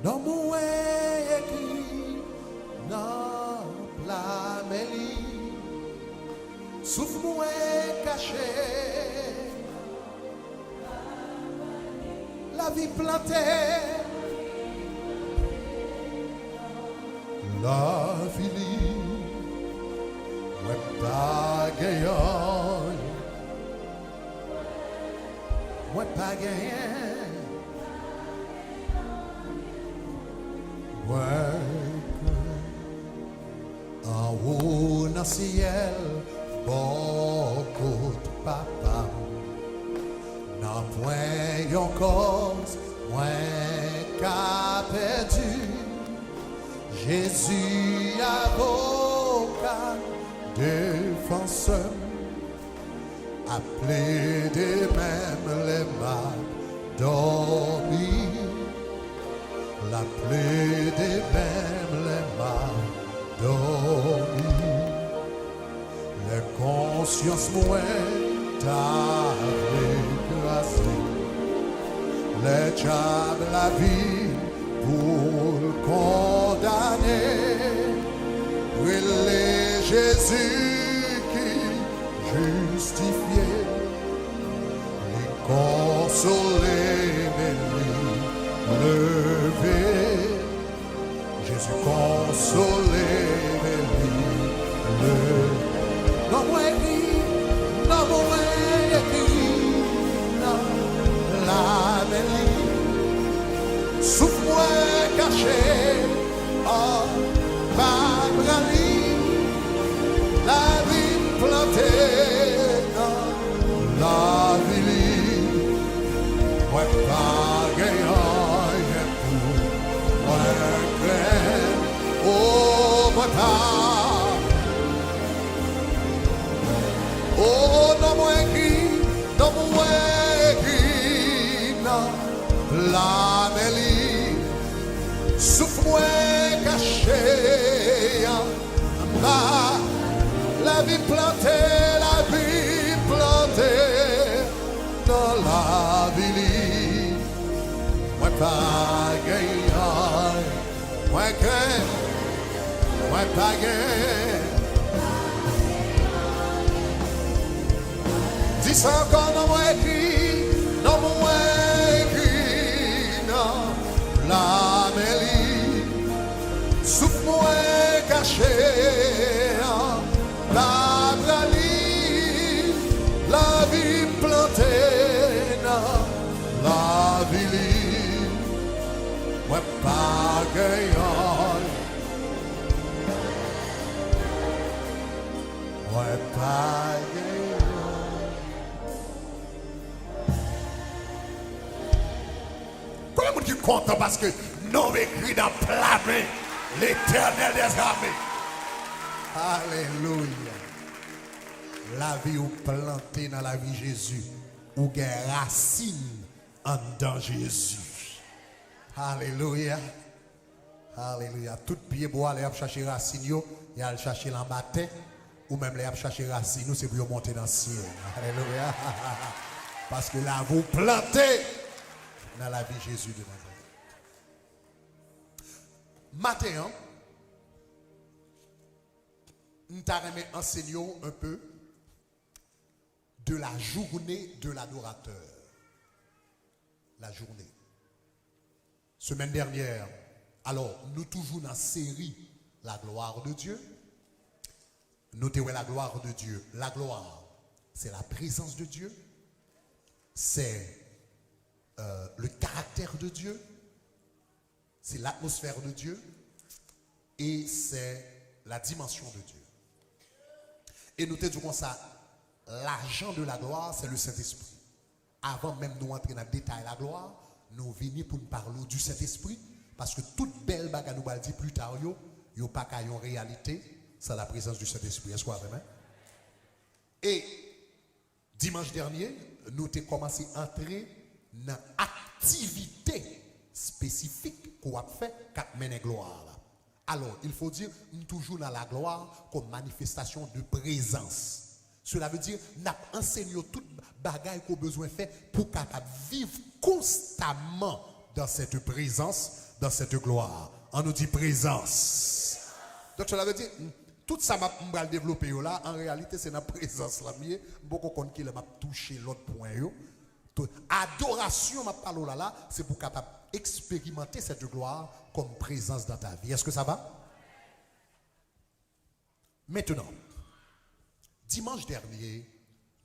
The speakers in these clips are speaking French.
Non moi écrit dans la mêlie, souffle moi caché, la vie plantée, la vie ouais pas gagnant, ouais pas gagnant. En haut dans le ciel, beaucoup de papa, n'a point yon cause, moins qu'a perdu. Jésus avocat, défenseur, appelé des mêmes les mal dormis. La plaie des mêmes les mal dormis, les consciences moins écrasées, les diables la vie pour le condamner, oui les Jésus qui justifiait, les consoler, mais levé, Jésus consolé, mais le non moi écrit, non moi écrit, non la mêlie, souffle moi caché, en Babrali, la vie plantée dans la ville, moi pas gagnant. Oh, papa. Oh, non, moi qui, non, la mêlie, souffle-moi caché, la vie plantée, dans la ville, moi pas gagnant. Moi pas gain. Dis ça encore dans moi écrit, dans moi écrit, non. La mêlie, souffle-moi caché, la bralie, la vie plantée, non. La ville, moi pas gagnant. Ouais, pas combien de monde qui est content parce que nous écrit dans la main l'Éternel des armées. Alléluia. La vie ou plantée dans la vie de Jésus, ou des racines en dans Jésus. Alléluia. Alléluia. Tout pied bois, les chercher racines, il a chercher l'en matin. Ou même les chercher racines, nous c'est pour monter dans le ciel. Alléluia. Parce que là, vous plantez dans la vie de Jésus de Nazareth. Matin, nous t'avons enseigné un peu de la journée de l'adorateur. La journée. Semaine dernière, alors nous toujours dans la série La gloire de Dieu. Notez la gloire de Dieu. La gloire, c'est la présence de Dieu. C'est le caractère de Dieu. C'est l'atmosphère de Dieu. Et c'est la dimension de Dieu. Et notez du coup ça, l'agent de la gloire, c'est le Saint-Esprit. Avant même de nous entrer dans le détail de la gloire, nous venons pour nous parler du Saint-Esprit. Parce que toute belle bagarre nous va dire plus tard, il n'y a pas qu'à une réalité. C'est la présence du Saint-Esprit. Est-ce qu'on a vraiment? Et dimanche dernier, nous avons commencé à entrer dans l'activité spécifique qu'on a fait pour mener gloire. Alors, il faut dire, nous toujours dans la gloire comme manifestation de présence. Cela veut dire, nous enseignons toute bagaille qu'on a besoin de faire pour qu'on vivre constamment dans cette présence, dans cette gloire. On nous dit présence. Donc cela veut dire, tout ça m'a développé là, en réalité c'est la présence là. Beaucoup de gens qui m'a touché l'autre point. Adoration, m'a parlé là, c'est pour capable expérimenter cette gloire comme présence dans ta vie. Est-ce que ça va? Maintenant, dimanche dernier,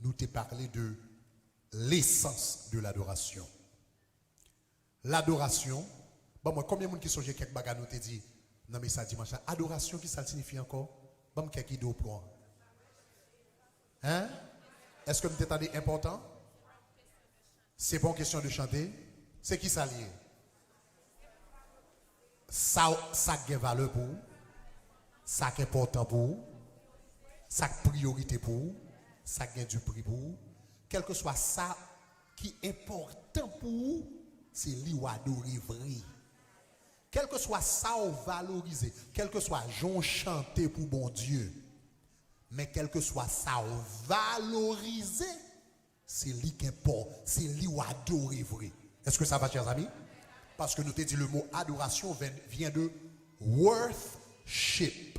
nous t'ai parlé de l'essence de l'adoration. L'adoration, bon, moi, combien de gens qui sont quelques bagages nous t'ai dit, non mais ça dimanche, adoration, qui ça signifie encore? Bon, quelques idées au point. Hein? Est-ce que vous êtes important? C'est pas une question de chanter. C'est qui ça lié? Ça a valeur pour vous. Ça est important pour vous. Ça a priorité pour vous. Ça a du prix pour vous. Quel que soit ça qui est important pour vous, c'est lui ou adorer vrai. Quel que soit ça ou valoriser, quel que soit j'en chanter pour bon Dieu, mais quel que soit ça ou valoriser, c'est lui qui importe, c'est lui ou adorer vrai. Est-ce que ça va, chers amis? Parce que nous t'ai dit le mot adoration vient de worthship.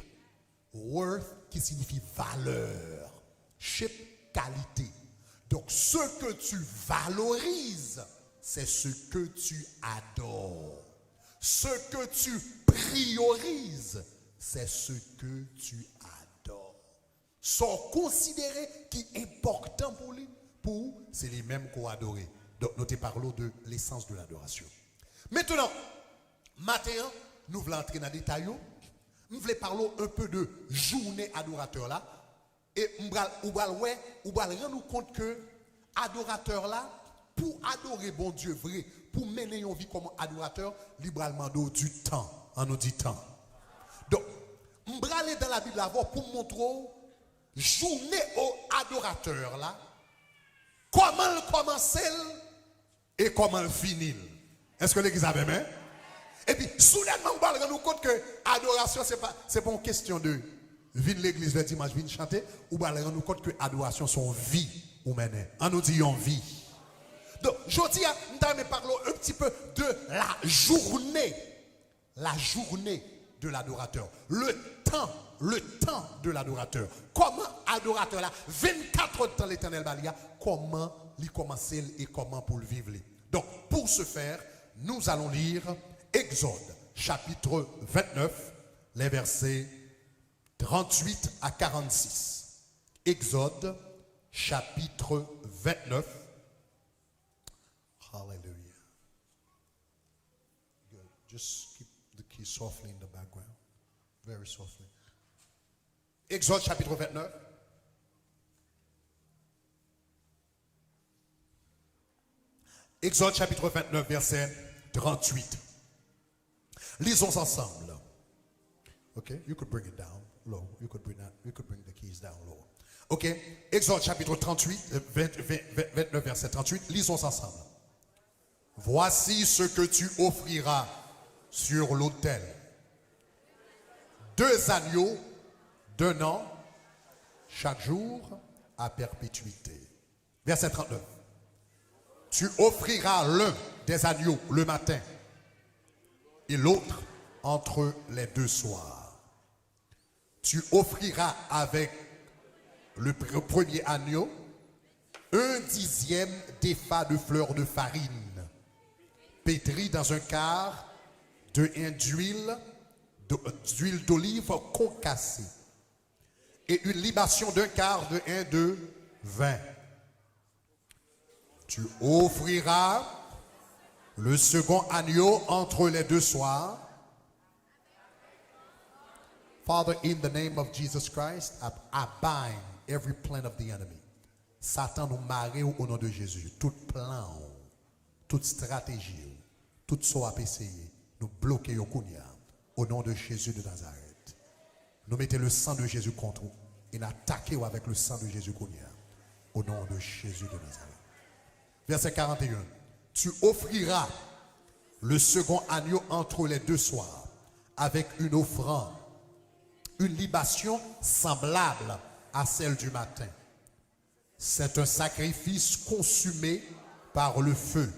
Worth qui signifie valeur. Ship, qualité. Donc ce que tu valorises, c'est ce que tu adores. Ce que tu priorises, c'est ce que tu adores. Sont considérés qui est important pour lui, c'est les mêmes qu'on adore. Donc nous te parlons de l'essence de l'adoration. Maintenant, matin, nous voulons entrer dans les détails. Nous voulons parler un peu de journée adorateur là. Et nous allons rendre compte que adorateur là, pour adorer bon Dieu vrai, pour mener une vie comme adorateur, libéralement du temps. On nous dit temps. Donc, nous allons aller dans la Bible avant pour montrer journée au adorateur là, comment le commencer et comment le finir. Est-ce que l'église a même? Et puis, soudainement, nous allons nous compte que adoration, ce n'est pas une question de venir l'église le dimanche, venir chanter, ou nous allons nous compte que adoration, son vie, ou mener. On nous dit en vie. Donc, je dis, nous allons parler un petit peu de la journée de l'adorateur. Le temps de l'adorateur. Comment adorateur là, 24 heures dans l'éternel Balia, comment il commence et comment pour le vivre. Donc, pour ce faire, nous allons lire Exode, chapitre 29, les versets 38 à 46. Exode, chapitre 29. Hallelujah. Good. Just keep the key softly in the background. Very softly. Exode, chapitre 29. Exode, chapitre 29, verset 38. Lisons ensemble. Okay, you could bring it down low. You could bring the keys down low. Okay, Exode chapitre 38, 29 verset 38. Lisons ensemble. Voici ce que tu offriras sur l'autel. 2 agneaux d'un an chaque jour à perpétuité. Verset 39. Tu offriras l'un des agneaux le matin et l'autre entre les 2 soirs. Tu offriras avec le premier agneau 1/10 d'épha de fleurs de farine, pétrie dans un quart de 1 d'huile d'olive concassée, et une libation d'un quart de 1 de vin. Tu offriras le second agneau entre les 2 soirs. Father, in the name of Jesus Christ, I bind every plan of the enemy. Satan nous marie au nom de Jésus. Tout plan, toute stratégie, tout ce qu'on a essayé, nous bloquer au nom de Jésus de Nazareth. Nous mettons le sang de Jésus contre vous et nous attaquons avec le sang de Jésus au nom de Jésus de Nazareth. Verset 41. Tu offriras le second agneau entre les 2 soirs avec une offrande, une libation semblable à celle du matin. C'est un sacrifice consumé par le feu.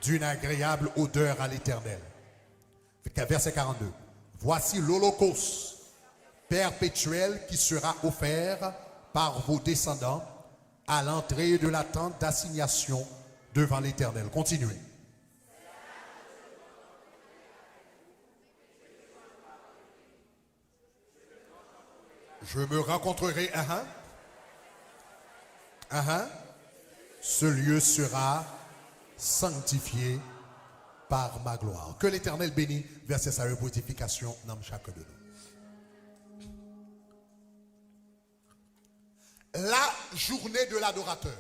d'une agréable odeur à l'Éternel. Verset 42. Voici l'holocauste perpétuel qui sera offert par vos descendants à l'entrée de la tente d'assignation devant l'Éternel. Continuez. Je me rencontrerai. Ce lieu sera sanctifié par ma gloire. Que l'Éternel bénisse, verset sa fortification dans chacun de nous. La journée de l'adorateur.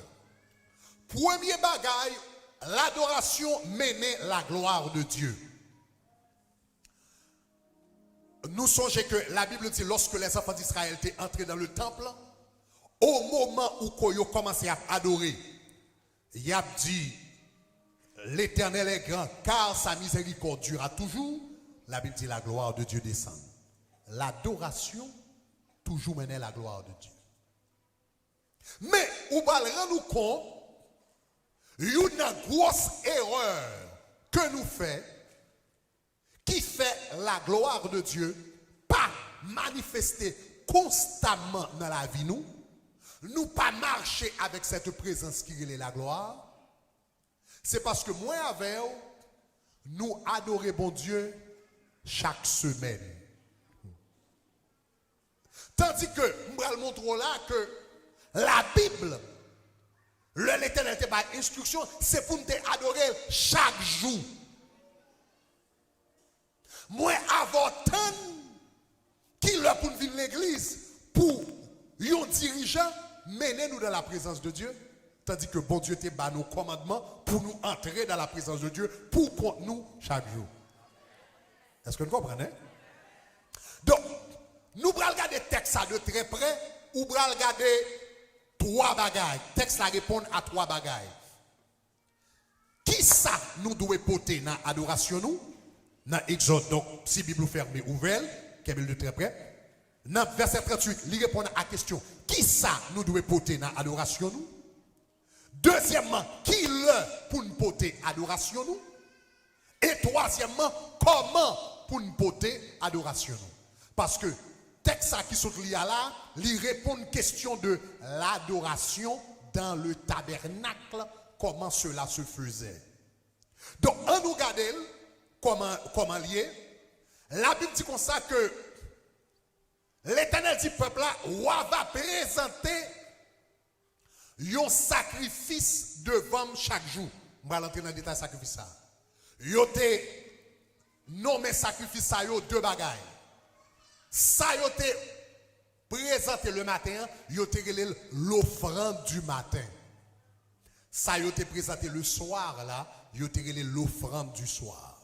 Premier bagaille, l'adoration menait la gloire de Dieu. Nous songeons que la Bible dit lorsque les enfants d'Israël étaient entrés dans le temple, au moment où ils ont commencé à adorer, il a dit l'Éternel est grand car sa miséricorde durera toujours. La Bible dit la gloire de Dieu descend. L'adoration toujours menait la gloire de Dieu. Mais on va rendre compte, il y a une grosse erreur que nous faisons qui fait la gloire de Dieu pas manifester constamment dans la vie nous pas marcher avec cette présence qui est la gloire. C'est parce que moi avec nous adorons bon Dieu chaque semaine. Tandis que nous allons montrer là que la Bible, l'Éternel te par instruction, c'est pour nous adorer chaque jour. Moi, avant tant qui leur pour venir l'église pour un dirigeant mener nous dans la présence de Dieu, tandis que bon Dieu te bat nos commandements pour nous entrer dans la présence de Dieu, pour contre nous chaque jour. Est-ce que vous comprenez? Donc, nous allons regarder le texte de très près, ou allons regarder trois bagailles. Le texte répond à trois bagailles. Qui ça nous doit porter dans l'adoration nous? Dans Exode, donc, si Bible fermée, ouverte, qui est de très près. Dans verset 38, il répond à la question, qui ça nous doit porter dans l'adoration nous? Deuxièmement, qui le pour nous porter adoration nous? Et troisièmement, comment pour nous porter adoration nous? Parce que texte qui sont liés là, il répond à une question de l'adoration dans le tabernacle, comment cela se faisait. Donc, on nous regarde comment lié. La Bible dit comme ça que l'Éternel dit peuple là, roi va présenter un sacrifice devant chaque jour. Je vais rentrer dans le détail sacrifice ça. Yo te nommé sacrifice ça yo deux bagailles. Ça yo te présenté le matin, yo te relé l'offrande du matin. Ça yo te présenté le soir là, yo te relé l'offrande du soir.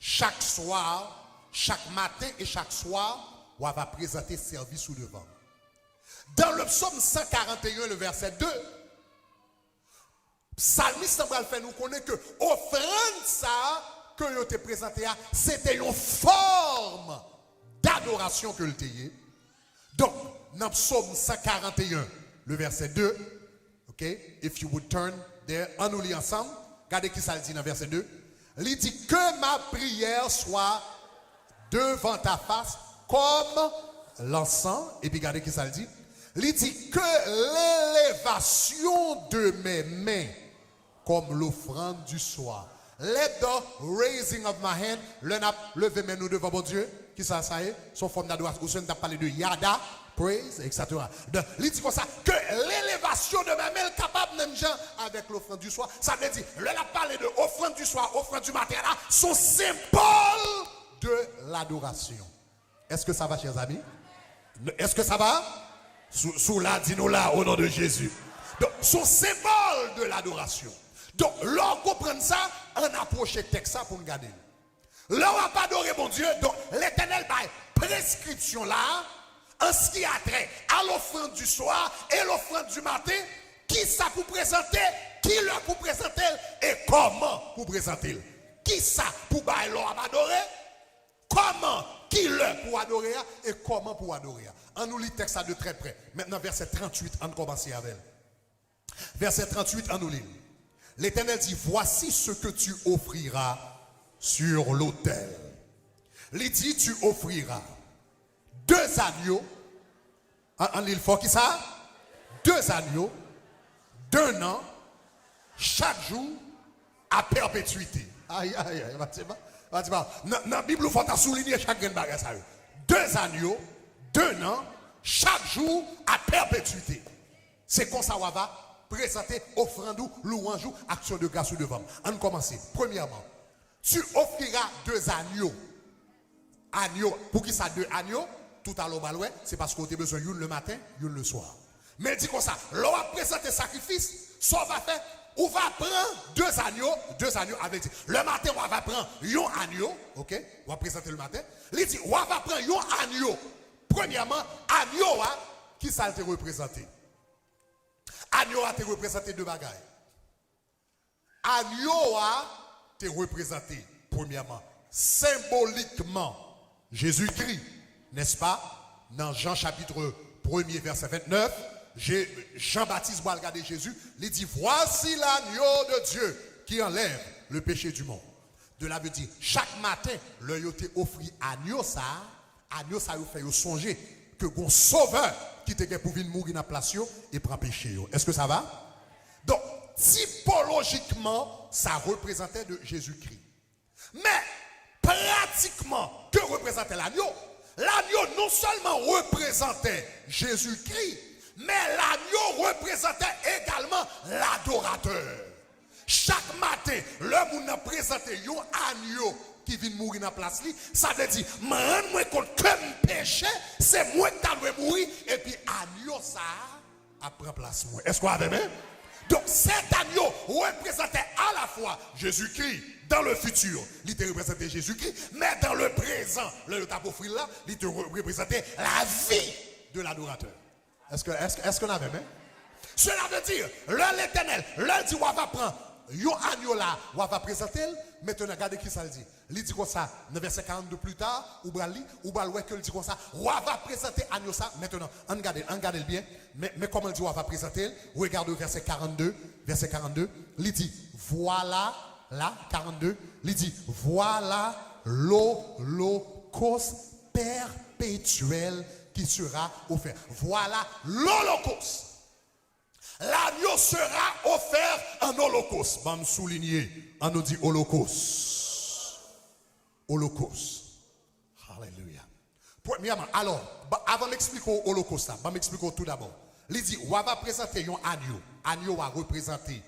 Chaque soir, chaque matin et chaque soir, on va présenter service ou devant. Dans le psaume 141, le verset 2, psalmiste va faire nous connaître que offrande ça que vous te présenté, c'était une forme d'adoration que le tayé. Donc, dans le psaume 141, le verset 2, ok, if you would turn there, on nous lit ensemble, regardez qui ça dit dans le verset 2. Il dit que ma prière soit devant ta face comme l'encens. Et puis regardez qui ça dit. Il dit que l'élévation de mes mains comme l'offrande du soir. Let the raising of my hand, lever mes mains devant mon Dieu. Qui ça y est? Son forme d'adoration. Ou on a parlé de yada, praise, etc. Donc, il dit comme ça que l'élévation de mes mains est capable même gens avec l'offrande du soir. Ça veut dire, le a parlé de offrande du soir, offrande du matin là, sont symboles de l'adoration. Est-ce que ça va, chers amis? Est-ce que ça va? Sous là, dis-nous là, au nom de Jésus. Donc, sont symboles de l'adoration. Donc, l'on comprend ça, on approche le texte pour nous garder. Là, on va pas adorer mon Dieu. Donc, l'Éternel a prescription là, en ce qui a trait à l'offrande du soir et l'offrande du matin, qui ça pour présenter, qui le pour présenter et comment pour présenter. Qui ça pour bailler l'on va adorer, comment, qui le pour adorer et comment pour adorer. On nous lit le texte de très près. Maintenant, verset 38, on commence avec. Verset 38, on nous lit. L'Éternel dit, voici ce que tu offriras sur l'autel. Il dit, tu offriras 2 agneaux. En l'île fort qui ça? 2 agneaux d'1 an chaque jour à perpétuité. Aïe, aïe, aïe. Dans la Bible, il faut souligner chaque bagage. 2 agneaux d'1 an chaque jour à perpétuité. C'est comme ça qu'on va présenter offrande, louange, action de grâce devant. On commence. Premièrement, tu offriras 2 agneaux. Agneaux, pour qui ça 2 agneaux? Tout à l'heure, c'est parce qu'on a besoin d'une le matin, d'une le soir. Mais dis comme ça, l'on va présenter sacrifice, ça va faire, on va prendre 2 agneaux avec dit. Le matin, on va prendre un agneau, ok? On va présenter le matin. Il dit, on va prendre un agneau. Premièrement, agneau, qui ça te représenté? Agneau a te représenté 2 bagailles. Agneau a te représenté, premièrement, symboliquement, Jésus-Christ. N'est-ce pas? Dans Jean chapitre 1er verset 29, Jean-Baptiste va regarder Jésus, il dit, voici l'agneau de Dieu qui enlève le péché du monde. De là veut dire, chaque matin, le yoté offrit agneau ça vous fait songer que bon sauveur qui te pour venir mourir dans la place et prend péché. Est-ce que ça va? Donc, typologiquement, ça représentait de Jésus-Christ. Mais, pratiquement, que représentait l'agneau? L'agneau non seulement représentait Jésus-Christ, mais l'agneau représentait également l'adorateur. Chaque matin, le monde a présenté un agneau qui vient mourir dans la place, ça veut dire, moi compte que péché, c'est moi qui dois mourir, et puis agneau ça a pris place moi. Est-ce qu'on a même? Donc cet agneau représentait à la fois Jésus-Christ dans le futur, il te représentait Jésus-Christ, mais dans le présent, le tableau là, il te représentait la vie de l'adorateur. Est-ce qu'on avait même? Cela veut dire, l'Éternel, l'un dit, on va prendre un agneau là, on va présenter, maintenant regardez qui ça le dit. Il dit comme ça, dans verset 42 plus tard, ou va que il dit comme ça, on va présenter agneau ça, maintenant, regardez bien, mais comment il dit on va présenter, regardez verset 42, il dit, voilà, là, 42, il dit, voilà l'holocauste perpétuel qui sera offert. Voilà l'holocauste. L'agneau sera offert en holocauste. Je vais souligner, on nous dit holocauste. Holocauste. Alléluia. Premièrement, alors, avant d'expliquer l'holocauste, je vais m'expliquer tout d'abord. Il dit, on va présenter un agneau. Agneau va représenter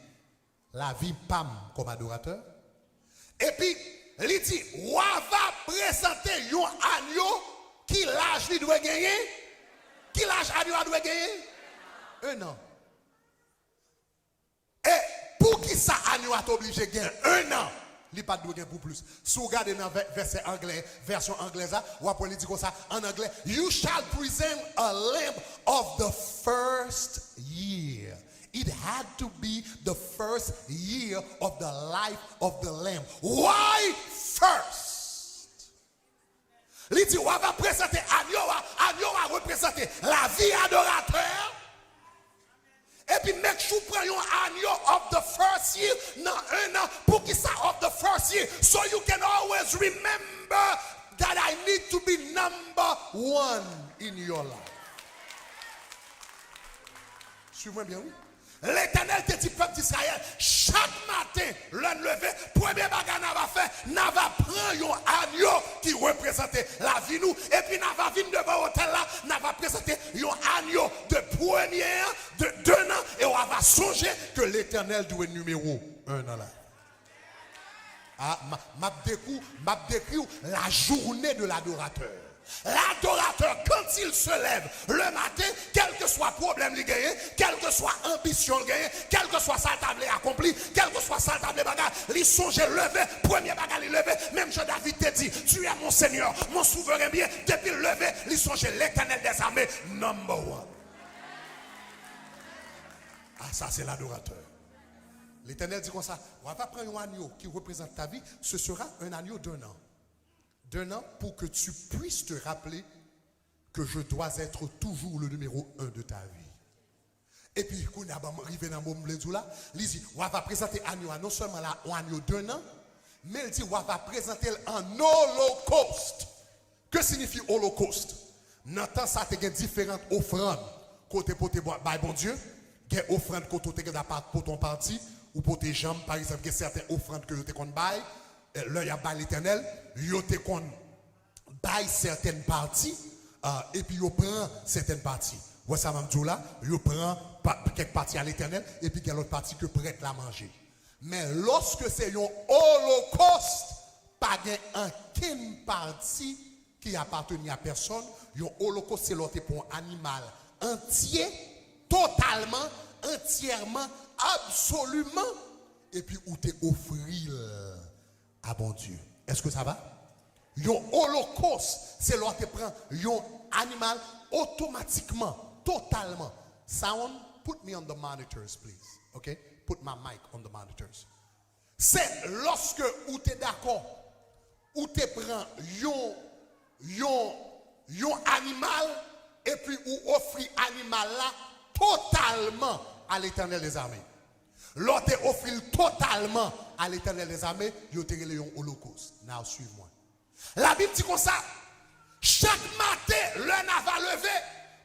la vie Pam comme adorateur. Et puis, il dit, on va présenter un agneau qui l'âge il doit gagner. Qui l'âge agneau doit gagner? 1 an. Et pour qui ça agneau a obligé de gagner 1 an? Il n'y a pas de gagner pour plus. Si vous regardez dans verset anglais, version anglaise, ou après il dit comme ça en anglais, you shall present a lamb of the first year. It had to be the first year of the life of the lamb. Why first? Il dit, on va présenter agneau va représenter la vie adorateur. Et puis, make sure you prend un agneau of the first year, non 1 an, pour qu'il soit of the first year. So you can always remember that I need to be number 1 in your life. Suivez-moi bien, oui? L'Éternel te dit, peuple d'Israël, chaque matin, l'un levé, premier bagage n'a va faire, n'a va prendre un agneau qui représentait la vie nous, et puis n'a va venir devant l'hôtel là, n'a va présenter un agneau de première, de 2 ans, et on va songer que l'Éternel doit être numéro 1 dans la. Ah, m'a décrit la journée de l'adorateur. L'adorateur, quand il se lève le matin, quel que soit le problème qu'il gagne, quelle que soit l'ambition qu'il gagne, quel que soit sa table accomplie, quel que soit sa table bagage, il songe levé, premier bagage il levé, même Jean David te dit, tu es mon Seigneur, mon souverain bien, depuis le levé, il songe l'Éternel des armées, number 1. Ah, ça c'est l'adorateur. L'Éternel dit comme ça, on va prendre un agneau qui représente ta vie, ce sera un agneau d'1 an. D'1 an pour que tu puisses te rappeler que je dois être toujours le numéro 1 de ta vie. Et puis, quand on arrive dans le moment là, il dit, on va présenter Agneau non seulement là, Agneau d'un an, mais il dit, on va présenter en holocauste. Que signifie holocauste? Dans le temps, ça, il y a différentes offrandes. Côté pour te bon Dieu, il y a offrandes côté pour ton parti, ou pour tes jambes, par exemple, il y a certaines offrandes que tu as bail. Là, il y a bail l'éternel, il y a bail certaines parties, et puis il prend certaines parties. Vous savez, là, il prend quelques parties à l'éternel, et puis il y a l'autre partie que prête à manger. Mais lorsque c'est un holocauste, pas une partie qui appartient à personne, un holocauste, c'est l'autre pour un animal entier, totalement, entièrement, absolument, et puis où tu offrir à bon Dieu. Est-ce que ça va? Un holocauste, c'est l'autre qui prend un animal automatiquement, totalement. Sound, put me on the monitors, please. Okay? Put my mic on the monitors. C'est lorsque où tu es d'accord, où tu prends un animal et puis où offrir animal là totalement à l'éternel des armées. L'autre offrir totalement à l'éternel des armées, il y a un holocauste. Now, suive-moi. La Bible dit comme ça, chaque matin, le n'a va lever,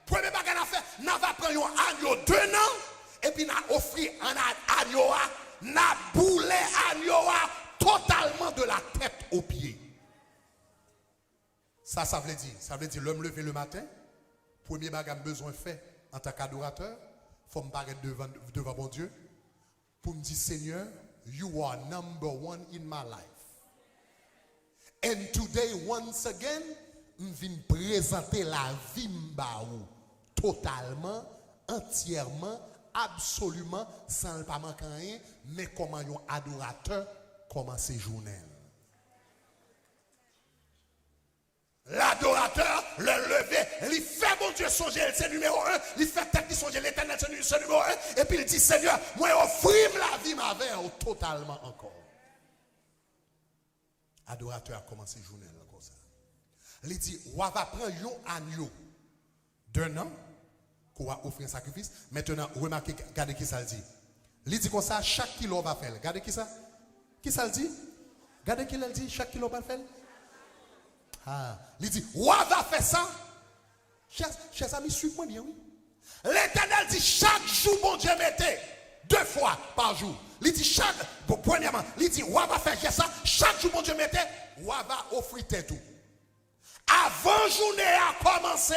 premier bagage à faire, n'a va prendre un agneau 2 ans, et puis n'a offrir un agneau, n'a boulé agneau totalement de la tête aux pieds. Ça veut dire, l'homme levé le matin, premier bagage besoin fait en tant qu'adorateur, il faut me paraître devant mon Dieu, pour me dire, Seigneur, you are number one in my life. And today, once again, je viens présenter la vie m'baou totalement, entièrement, absolument, sans pas manquer rien, mais comme un adorateur, comme c'est journal. L'adorateur, le lever, il fait mon Dieu songer, c'est numéro 1, il fait tête qui songer l'éternel, c'est numéro 1, et puis il dit, Seigneur, moi offrir la vie ma vie totalement encore. Adorateur a commencé la journée comme ça. Il dit, on va prendre un agneau d'1 an, qu'on va offrir un sacrifice. Maintenant, remarquez, regardez qui ça le dit. Il dit comme ça, chaque kilo va faire. Regardez qui ça? Qui ça le dit? Regardez qui le dit, chaque kilo va faire. Ah, il dit, on va faire ça. Chers amis, suivez-moi bien, oui. L'Éternel dit, chaque jour, mon Dieu, mettez 2 fois par jour. Il dit, premièrement, il dit, on va faire ça. Chaque jour, mon Dieu, mettez, on va offrir tout. Avant journée a commencé,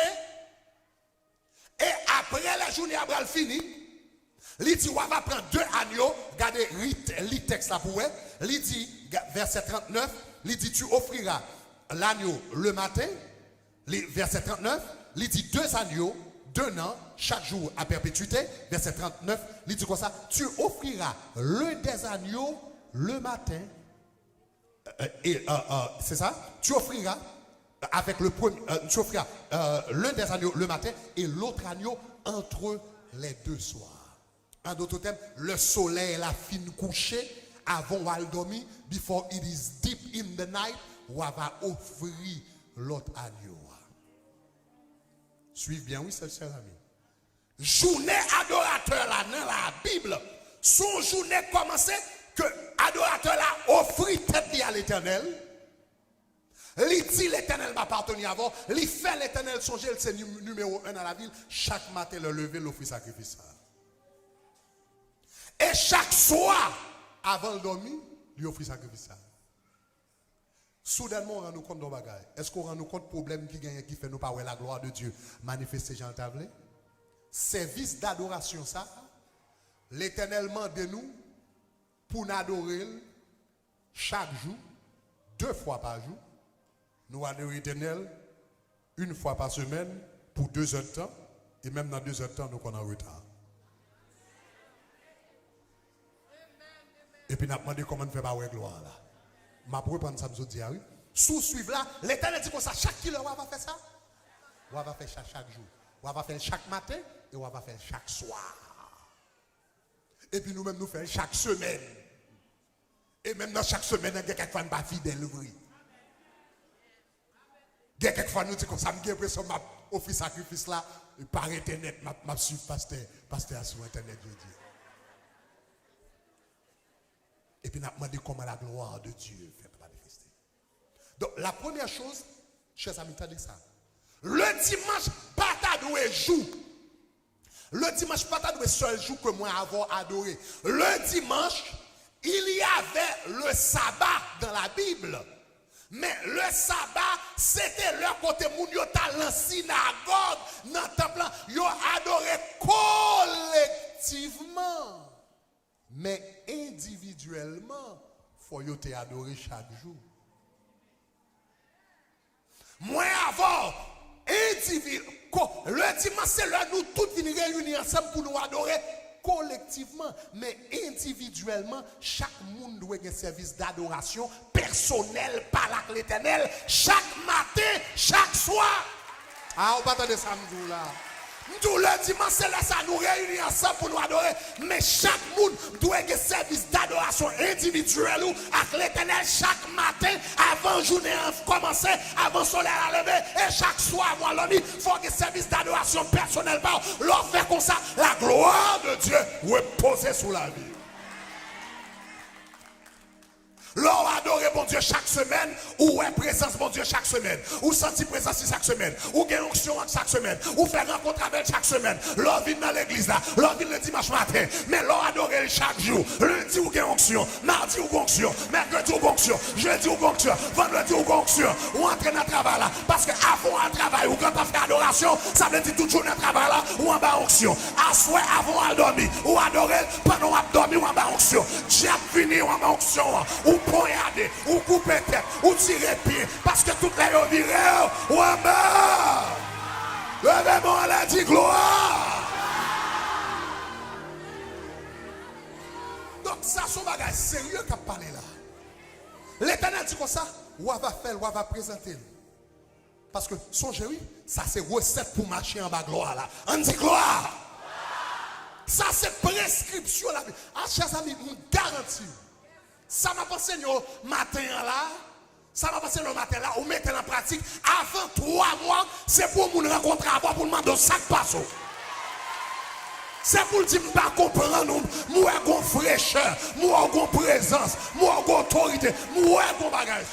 et après la journée a fini, il dit, on va prendre 2 agneaux. Regardez le texte là pour vous. Il dit, verset 39, il dit, tu offriras l'agneau le matin, verset 39, il dit 2 agneaux, 2 ans, chaque jour à perpétuité, verset 39, il dit comme ça, tu offriras l'un des agneaux le matin, c'est ça, tu offriras avec le premier, tu offriras l'un des agneaux le matin et l'autre agneau entre les 2 soirs. En d'autres termes, le soleil la fin couché avant à dormir, before it is deep in the night, on va offrir l'autre agneau. Suivez bien, oui, c'est cher ami. Journée adorateur là dans la Bible, son journée commençait que adorateur là offrit tête à l'Éternel. Il dit l'Éternel m'appartenait avant, il fait l'Éternel songer, c'est numéro 1 dans la ville. Chaque matin le lever, l'offrir sacrifice. Et chaque soir, avant de dormir, lui offrir sacrifice. Soudainement, on rend nous compte de nos bagages. Est-ce qu'on rend nous compte du problème qui gagne, qui fait nous pas la gloire de Dieu manifester Jean Tablé? Service d'adoration, ça, l'Éternel demande de nous pour nous adorer chaque jour, 2 fois par jour. Nous adorons l'Éternel 1 fois par semaine pour 2 heures de temps. Et même dans 2 heures de temps, nous sommes en retard. Et puis, nous avons demandé comment on fait la gloire là. Ma pour prendre ça, nous dit, oui. Sous suivre là, l'Éternel dit comme ça, chaque kilo, on va faire ça. On va faire chaque jour. On va faire chaque matin et on va faire chaque soir. Et puis nous-mêmes, nous faisons chaque semaine. Et même dans chaque semaine, il y a quelquefois pas fidèle. Il y a quelquefois nous disons comme ça, je me l'impression offrir sacrifice là, par internet, m'a suivre pasteur sur internet, je dis. Et puis, on a demandé comment la gloire de Dieu fait manifester. Donc, la première chose, chers amis, attendez ça. Le dimanche, pas t'adouer jour. Le dimanche, pas t'adouer seul jour que moi avoir adoré. Le dimanche, il y avait le sabbat dans la Bible. Mais le sabbat, c'était leur côté moun yo ta dans synagogue, dans le temple, yo adoré collectivement. Mais individuellement, faut yo te adorer chaque jour. Moi avant, le dimanche, c'est là nous tous venir réunir ensemble pour nous adorer collectivement, mais individuellement, chaque monde doit avoir un service d'adoration personnel par l'Éternel, chaque matin, chaque soir. Ah, on va attendre ça, là. Tout le dimanche, c'est là ça nous réunit ensemble pour nous adorer. Mais chaque monde doit avoir un service d'adoration individuel avec l'Éternel chaque matin, avant la journée commencer, avant le soleil à lever. Et chaque soir, avant l'homme, il faut un service d'adoration personnel. L'on fait comme ça, la gloire de Dieu repose sur la vie. L'on adore mon Dieu chaque semaine, ou est présence mon Dieu chaque semaine, ou senti présence chaque semaine, ou gagne onction chaque semaine, ou faire rencontre avec chaque semaine. L'on vient dans l'église là, l'on vient le dimanche matin, mais l'on adore chaque jour. Lundi ou gagne onction, mardi ou onction, mercredi ou onction, jeudi ou onction, vendredi ou onction, ou entrer dans le travail là. Parce que avant un travail, ou quand on fait adoration, ça veut dire toute journée de travail là, ou en bas onction. À souhait avant à dormir, ou adorer pendant à dormir ou en bas onction. Dieu fini ou en bas onction, ou poignarder, ou couper tête, ou tirer pied, parce que tout les ont viré, ou en bas. Levez-moi, elle a dit gloire. Donc ça, c'est un bagage sérieux qu'a parlé là. L'Éternel dit comme ça, ou va faire, ou va présenter. Parce que songez, oui, ça c'est recette pour marcher en bas gloire là. On dit gloire. Ça c'est prescription là. Ah, chers amis, nous garantis. Ça m'a pensé le matin là. Ça m'a passé le matin là, ou mettez en pratique. Avant 3 mois, c'est pour nous rencontrer avant pour demander sac passe. C'est pour dire que je ne pas comprendre, moi j'ai une fraîcheur, moi j'ai une présence, moi j'ai une autorité, moi j'ai un bagage.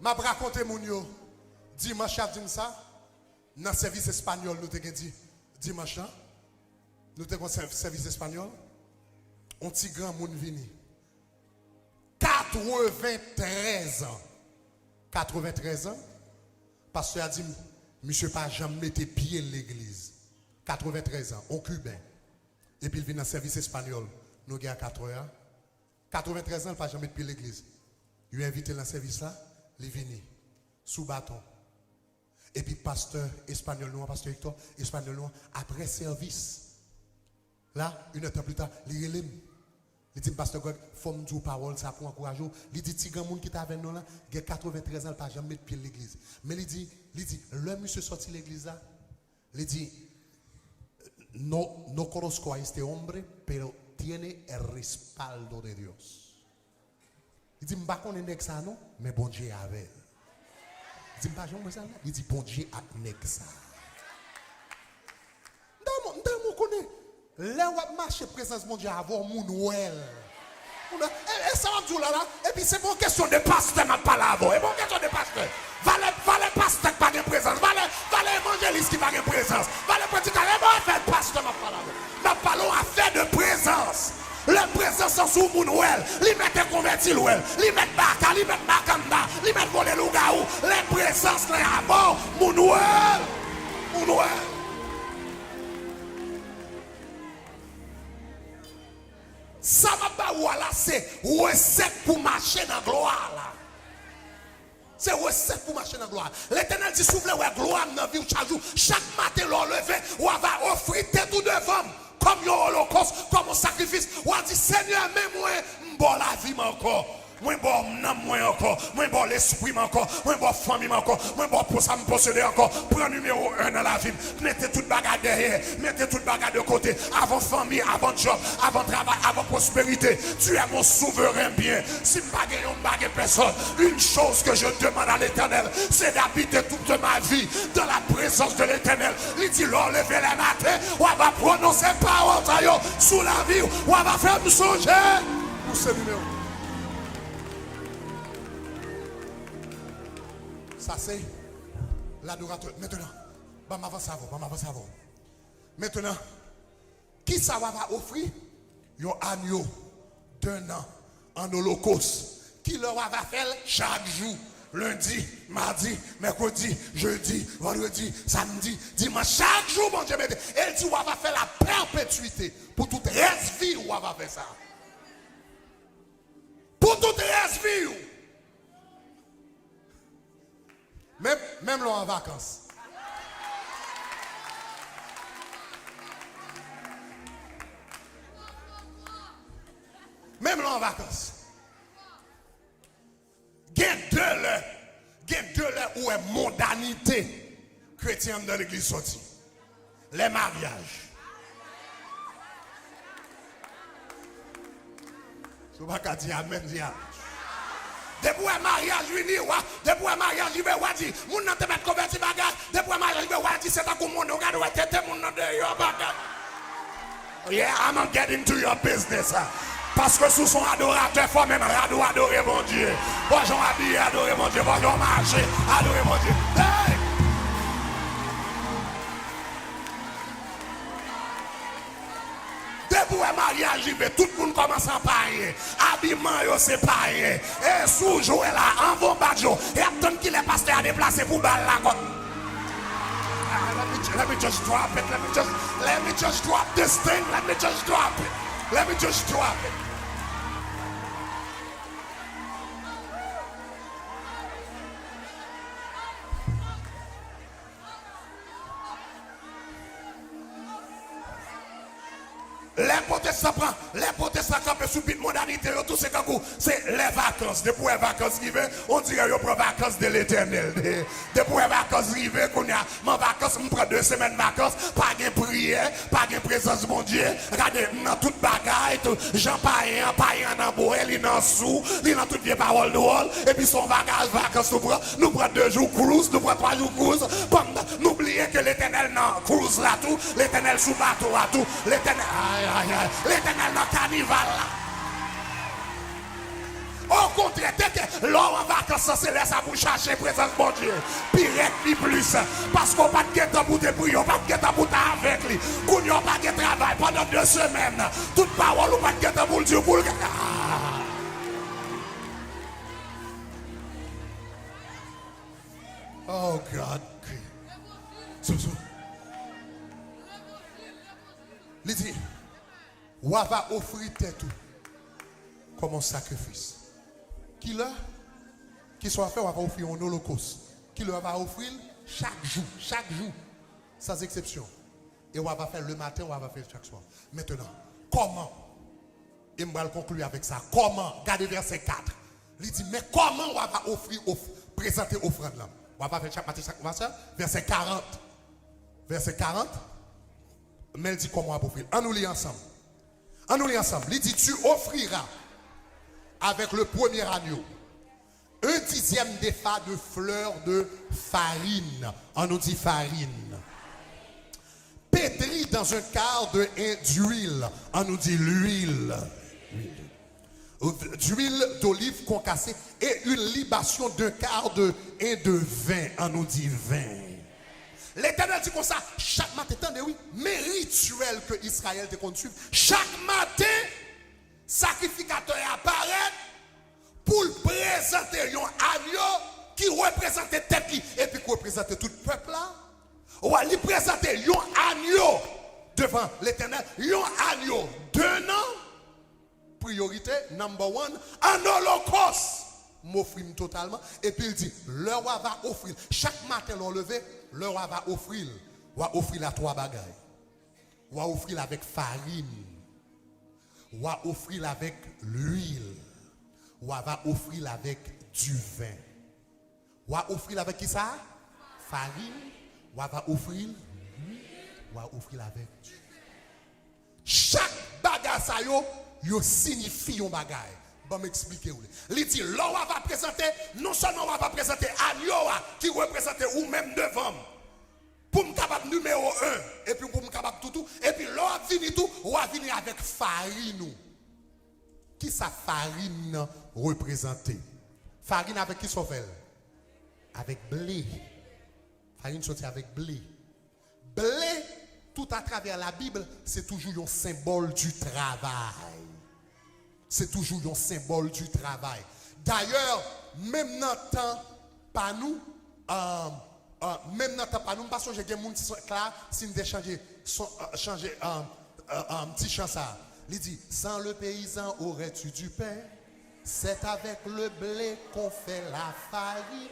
Je vais raconter mon yo dimanche à ça, dans le service espagnol, nous avons dit dimanche, nous avons un service espagnol, un petit grand monde vini. 93 ans. 93 ans, pasteur a dit, monsieur pas jamais mis pied dans l'église. 93 ans, on cubain. Et puis il vient dans le service espagnol. Nous avons 4 ans. 93 ans, il n'a pas jamais mis pied dans l'église. Il est invité dans le service là, il est venu, sous bâton. Et puis pasteur espagnol, nous, pasteur Hector, espagnol, nous, après service, là, 1 heure plus tard, il relève. Il dit, pasteur Greg, il faut me dire parole, ça pour encourager. Il dit, si grand monde qui est avec nous là, il a 93 ans, il n'a jamais mis pied dans l'église. Mais il dit, le monsieur sorti de l'église là, il dit, no conozco a este hombre, pero tiene el respaldo de Dios. Il dit, je ne sais pas ça non, mais bon Dieu avec. Il dit, je ne sais pas ça. Il dit, bon Dieu avec ça. Je connais. Là où marche présence mon Dieu avoir mon Noël. Et ça va dire là, et puis c'est pour question de pasteur ma parole avant. Et pour question de pasteur. Valez pasteur qui pas de présence. Valez évangéliste qui pas de présence. Valez prédicateur qui pas faire pasteur ma parole avant. Ma parole a fait de présence. La présence en sous mon Noël. Li mette converti l'ouel. Li mette baka, li mette makanda, li mette voler lougaou. La présence là avant mon Noël. Mon Noël. Ça va pas voilà, c'est recette pour marcher dans la gloire là. C'est recette pour marcher dans la gloire. L'Éternel dit souffle ouais gloire dans la vie chaque jour. Chaque matin l'on levé, on va offrir tout devant comme un holocauste, comme un sacrifice. On dit Seigneur, même moi, bon la vie encore. Moi bon nom moi encore, moi bon l'esprit encore, moi bon famille encore, moi bon pour ça me posséder encore. Prends numéro 1 dans la vie. Mettez toute bagarre derrière, mettez toute bagarre de côté. Avant famille, avant job, avant travail, avant prospérité. Tu es mon souverain bien. Si je ne bague personne, une chose que je demande à l'Éternel, c'est d'habiter toute ma vie dans la présence de l'Éternel. Il dit, l'on lever les matins, on va prononcer parole sous la vie, on va faire me songer pour ce numéro. Ça c'est l'adorateur. Maintenant, maintenant, qui ça va offrir? Yon agneau d'un an en holocauste. Qui leur va faire chaque jour? Lundi, mardi, mercredi, jeudi, vendredi, samedi, dimanche, chaque jour, mon Dieu, elle dit, on va faire la perpétuité. Pour toute reste vie, on va faire ça. Pour toute reste vie. Même là en vacances. Même là en vacances. Il y a deux là où est mondanité chrétienne dans l'église sortie. Les mariages. Je ne vais pas dire amen. Depuis un mariage, depuis un mariage, je vais dire, mon nom te met converti bagage. Depuis un mariage, je vais dire, c'est un coup mon nom, regarde, tête mon nom de yo bagage. Yeah, I'm not getting to your business. Parce que sous son adorateur, il faut même adorer mon Dieu. Bonjour habillé, adorer mon Dieu. Bonjour marcher, adorer mon Dieu. Hey! Depuis un mariage, tout le monde commence à payer. Habillement, c'est payer. Et sous jouer là, en bon badjo. Et attendre qu'il est pasteur à déplacer pour balle la côte. Let me just drop it. Let me just drop this thing. Let me just drop it. Les protestants campent sous une modalité, tout c'est les vacances. Depuis les vacances arrivées, on dirait que prend vacances de l'Éternel. Depuis les vacances arrivées, qu'on a mon vacances, on prend 2 semaines de vacances, pas de prière, pas de présence de mon Dieu. Regardez, dans toute bagaille, Jean païen dans bois, il est dans sous, il est dans toutes les paroles de rôle, et puis son vacances, nous prenons 2 jours cruise, nous prenons 3 jours cruise, n'oubliez que l'Éternel dans cruise là tout, l'Éternel sous bateau là tout, l'Éternel. L'Éternel dans le carnival là. Au contraire, dès que l'homme en vacances, c'est laisse à vous chercher présence de mon Dieu. Pire plus. Parce qu'on n'a pas de temps pour te prier, on n'a pas de temps pour t'être avec lui. Qu'on n'a pas de travail pendant 2 semaines. Toute parole, on n'a pas de temps pour le Dieu. Oh God. Il dit, on va offrir tête comme un sacrifice. Qui soit fait, on va offrir un holocauste. Qui leur va offrir chaque jour, sans exception. Et on va faire le matin, on va faire chaque soir. Maintenant, comment? Et je vais conclure avec ça. Comment? Regardez verset 4. Il dit, mais comment on va présenter offrande là? On va faire chaque matin, chaque soir. Verset 40. Verset 40. Mais il dit comment on va offrir. On nous lit ensemble. Il dit, tu offriras avec le premier agneau 1/10 d'épha de fleurs de farine. On nous dit farine. Pétrie dans un quart d'huile. On nous dit l'huile. D'huile d'olive concassée et une libation d'un quart de vin. On nous dit vin. L'Éternel dit comme ça, chaque matin, attendez, oui, mais rituel que Israël te compte suivre. Chaque matin, sacrificateur apparaît pour présenter un agneau qui représente tête et puis qui représente tout le peuple là. On va lui présenter un agneau devant l'Éternel, un agneau d'un an. Priorité, number 1, un holocauste. M'offrir totalement. Et puis il dit, le roi va offrir. Chaque matin, l'on levé, le roi va offrir la 3 bagailles. On va offrir avec farine. On va offrir avec l'huile. ou va offrir avec du vin. Ou va offrir avec qui ça? Farine. Ou va offrir avec du vin. Chaque bagage ça yo signifie un bagage. Bon m'expliquer ou. Il dit l'on va présenter non seulement on va présenter Agnoa qui représente ou même devant pour me capable numéro 1 et puis pour me capable tout et puis l'on va venir tout ou va venir avec farine. Qui sa farine représentée? Farine avec qui sont fait? Avec blé. Farine sortie avec blé. Blé, tout à travers la Bible, c'est toujours un symbole du travail. C'est toujours un symbole du travail. D'ailleurs, même dans le temps, pas nous, même dans le temps, pas nous, parce que j'ai des gens qui sont là, si nous changer un petit chant ça. Il dit, sans le paysan aurais-tu du pain? C'est avec le blé qu'on fait la farine.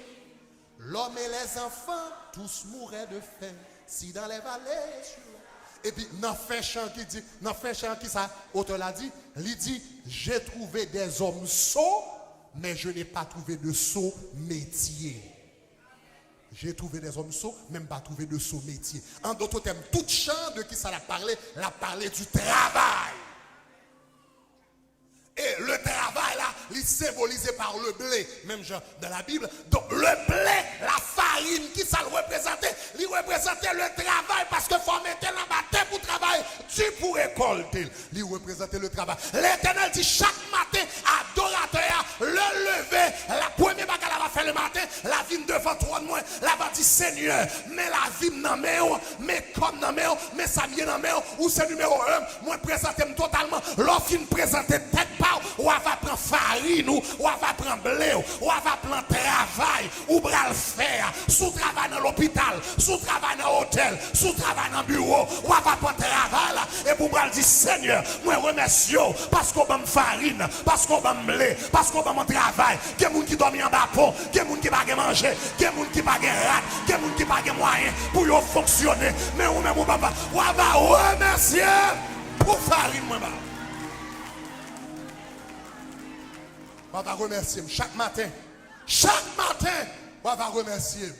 L'homme et les enfants, tous mouraient de faim. Si dans les vallées, et puis, dans fin chant qui ça, auteur l'a dit, il dit, j'ai trouvé des hommes sots, mais je n'ai pas trouvé de sots métier. J'ai trouvé des hommes sots, même pas trouvé de sots métier. En d'autres termes, tout chant de qui ça l'a parlé du travail. Et le travail là, il est symbolisé par le blé, même genre dans la Bible. Donc le blé, la farine, qui ça le représentait? Il représentait le travail parce que faut mettre la matin pour travailler, tu pour récolter. Il représentait le travail. L'Éternel dit chaque matin, adorateur, le lever, la première bagarre la va faire le matin, la vie devant toi de moi, la va dire Seigneur, mais la vie dans mes mais comme dans mes mais ça vient dans mes ou c'est numéro 1, moi présenter totalement, l'offre présenter tête ou va prendre farine, ou va prendre blé, ou va prendre travail, ou va le faire, sous travail dans l'hôpital, sous travail dans l'hôtel, sous travail dans le bureau, ou va prendre travail là, et pour dire Seigneur, moi remercie parce qu'on va farine, parce qu'on va blé, parce qu'on va mon travail, qu'il y a des gens qui dorment en bas pont, qu'il y a des gens qui ne peuvent pas manger, qu'il y a des gens qui ne peuvent pas rat, qu'il y a des gens qui ne peuvent pas moyen pour fonctionner, mais on même papa, on va remercier pour farine moi. On va remercier chaque matin. Chaque matin, on va remercier.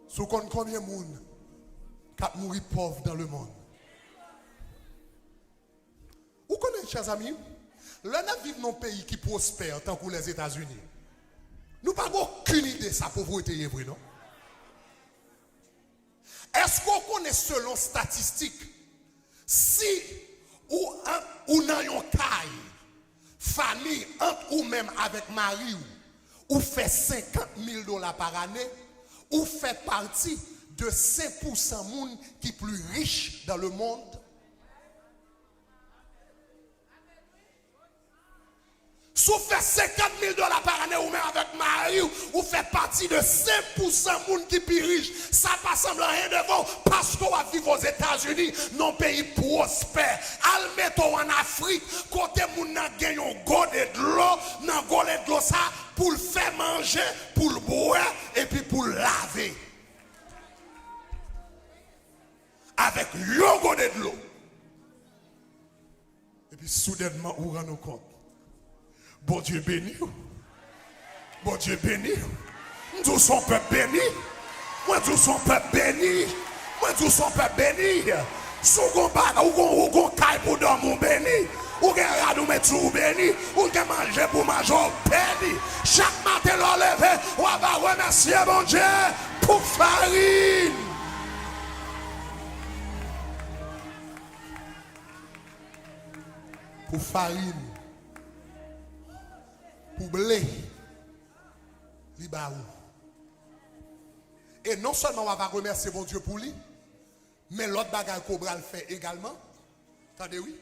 Sous combien de monde qui mourir pauvre dans le monde? Vous connaissez, chers amis, là nous vivons dans un pays qui prospère tant que les États-Unis. Nous n'avons aucune idée de sa pauvreté, non? Est-ce qu'on connaît selon statistiques si ou dans une caille, famille, entre ou même avec mari, ou fait $50,000 par année, ou fait partie de 5% monde qui est plus riche dans le monde? Si vous faites $50,000 par année ou même avec mari, ou fait partie de 5% monde qui est plus riche, ça ne semble rien devant parce qu'on va vivre aux États-Unis, non pays prospère. Mettons en Afrique, côté moun nan gagne un godet de l'eau, nan godet de l'eau ça pour le faire manger, pour le boire et puis pour le laver. Avec un godet de l'eau. Et puis soudainement, on rend nous compte. Bon Dieu béni. Bon Dieu béni. Nous sommes peuple béni. Moi, nous sommes peuple béni. Moi, nous sommes peuple béni. Si vous avez caille pour dormir béni, ou avez nous mettre sous béni, ou avez manger pour manger béni. Chaque matin, l'on lève, on va remercier mon Dieu pour farine. Pour farine. Pour blé, libaou. Et non seulement on va remercier mon Dieu pour lui, mais l'autre bagage qu'on va le faire également. Attendez, oui.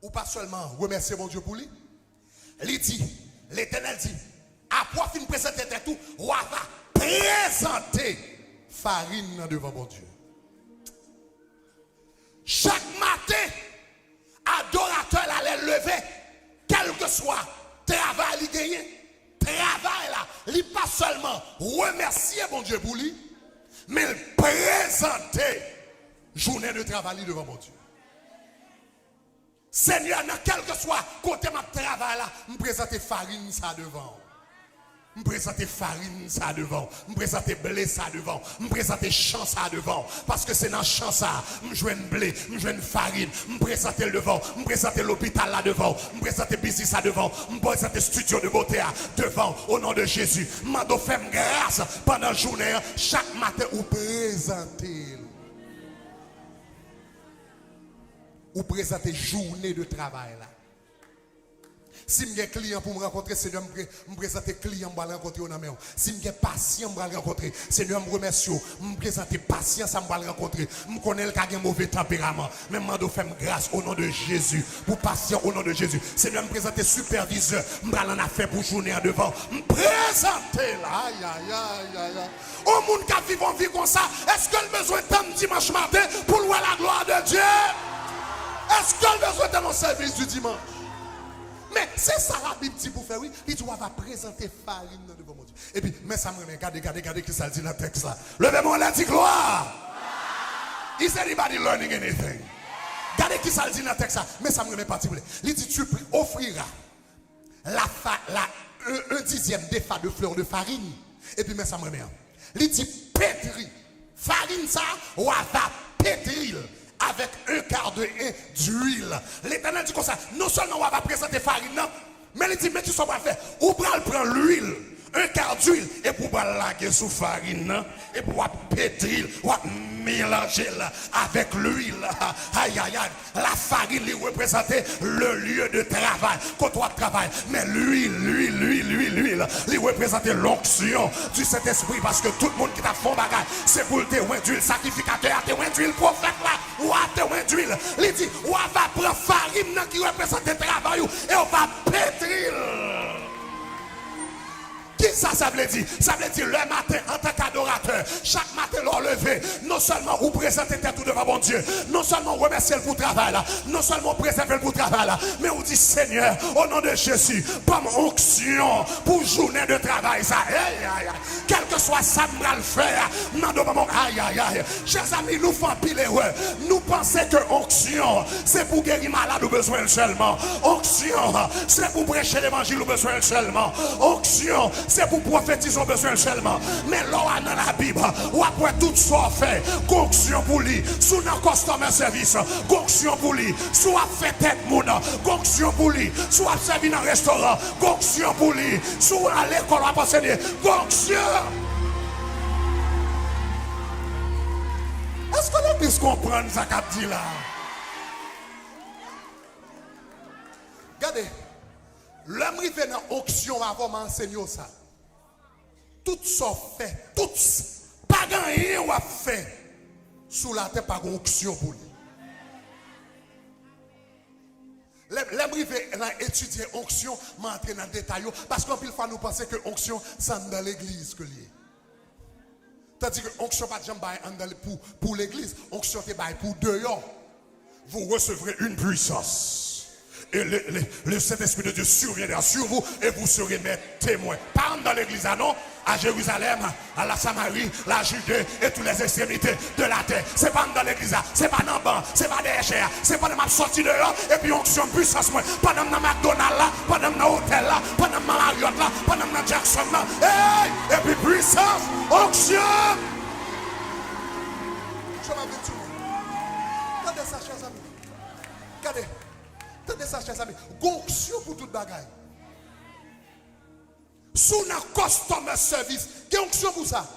Ou pas seulement remercier mon Dieu pour lui. Il dit, l'Éternel dit, après fin présenter tout, on va présenter farine devant mon Dieu. Chaque matin, adorateur allait lever, quel que soit travail il gagne, travail là, il pas seulement remercier mon Dieu pour lui, mais il présenter journée de travail devant mon Dieu. Seigneur, dans quel que soit côté ma travail là, me présenter farine ça devant. Me présenter farine ça devant, me présenter blé ça devant, me présenter champ ça devant, parce que c'est dans champ ça, me joindre blé, me joindre farine, me présenter le devant, me présenter l'hôpital là devant, me présenter business ça devant, me présenter studio de beauté devant, au nom de Jésus. Mando fait grâce pendant la journée, chaque matin ou présenter journée de travail là. Si je suis un client pour me rencontrer, Seigneur, me présenter client pour me rencontrer. Si je suis patient pour me rencontrer, Seigneur, me remercie. Me présenter patience pour me rencontrer. Je connais le cas de mauvais tempérament. Mais je fais grâce au nom de Jésus. Pour patient au nom de Jésus. Seigneur, me présenter superviseur. Je vais en affaire pour journée devant. Me présenter là. Aïe, aïe, aïe, aïe. Au monde qui vit en vie comme ça, est-ce que le besoin de dimanche matin pour louer la gloire de Dieu? Est-ce que le besoin de mon service du dimanche? Mais c'est ça la Bible dit pour faire, oui. Il dit, on va présenter farine devant mon Dieu. Et puis, mais ça me remet, regardez qui ça dit dans le texte là. Levez-moi la dit gloire. Is anybody learning anything? Regardez qui ça dit dans le texte là. Mais ça me remet particulier. Il dit, tu offriras un dixième des fa de fleurs de farine. Et puis, mais ça me remet. Il dit, pétri. Farine ça, on va pétrir. Avec un quart d'huile. L'Éternel dit comme ça, non seulement on va présenter farine, mais il dit, mais tu ne sais pas faire. Ou prendre l'huile, un quart d'huile, et pour laguer sous farine, et pour pétrir, ou mélanger avec l'huile. Aïe, aïe, aïe. La farine lui représente le lieu de travail, quand on travaille. Mais l'huile, lui représente l'onction du Saint-Esprit, parce que tout le monde qui t'a fait bagage, c'est pour le témoin d'huile, sacrificateur, témoin d'huile, prophète là, ou à témoin d'huile. Il dit, on va prendre farine qui représente le travail, et on va pétrir. Qui ça veut dire? Ça veut dire le matin en tant qu'adorateur, chaque matin leur lever, non seulement vous présentez tout devant mon Dieu, non seulement remercier le pour travail là, non seulement présenter le pour travail là, mais vous dit Seigneur, au nom de Jésus, pas mon onction pour journée de travail ça. Aïe, aïe, aïe. Quel que soit ça, nous allons le faire. Aïe, aïe, aïe. Chers amis, nous faisons pile erreur. Nous pensons que onction, c'est pour guérir malade ou besoin seulement. Onction, c'est pour prêcher l'évangile ou besoin seulement. Onction, c'est pour prophétiser au besoin seulement. Mais là, dans la Bible, ou après tout ça fait, onction pour lui, sous nos customer service, onction pour lui, soit fait tête moun, onction pour lui, soit servi dans un restaurant, onction pour lui, soit à l'école, à enseigner, onction. Est-ce que l'on puisse comprendre ça qu'a dit là? Regardez, l'homme arrivé dans l'onction avant m'enseigner ça. Tout ça fait, tout pas rien ou a fait sous la terre par onction pour lui. L'homme arrivé dans étudier onction, m'entrer dans le détail parce qu'en pile fois nous pensons que onction c'est dans l'église que lié. Tandis que onction pas de jambe pour l'église, onction c'est pour dehors. Vous recevrez une puissance. Et le Saint-Esprit de Dieu surviendra sur vous et vous serez mes témoins. Pas dans l'église, non, à Jérusalem, à la Samarie, la Judée et toutes les extrémités de la terre. C'est pas dans l'église, c'est pas dans le banc, c'est pas des chers, c'est pas dans ma sortie dehors et puis onction puissance, pas dans McDonald's là, pas dans l'hôtel là, pas dans Marriott là, pas dans Jackson là. Hey! Et puis puissance, onction. Je m'appelle tout le monde. Regardez ça, chers amis. Regardez. Tenez ça, chers amis. Onction pour toute bagaille. Sous notre customer service, il y a onction pour ça.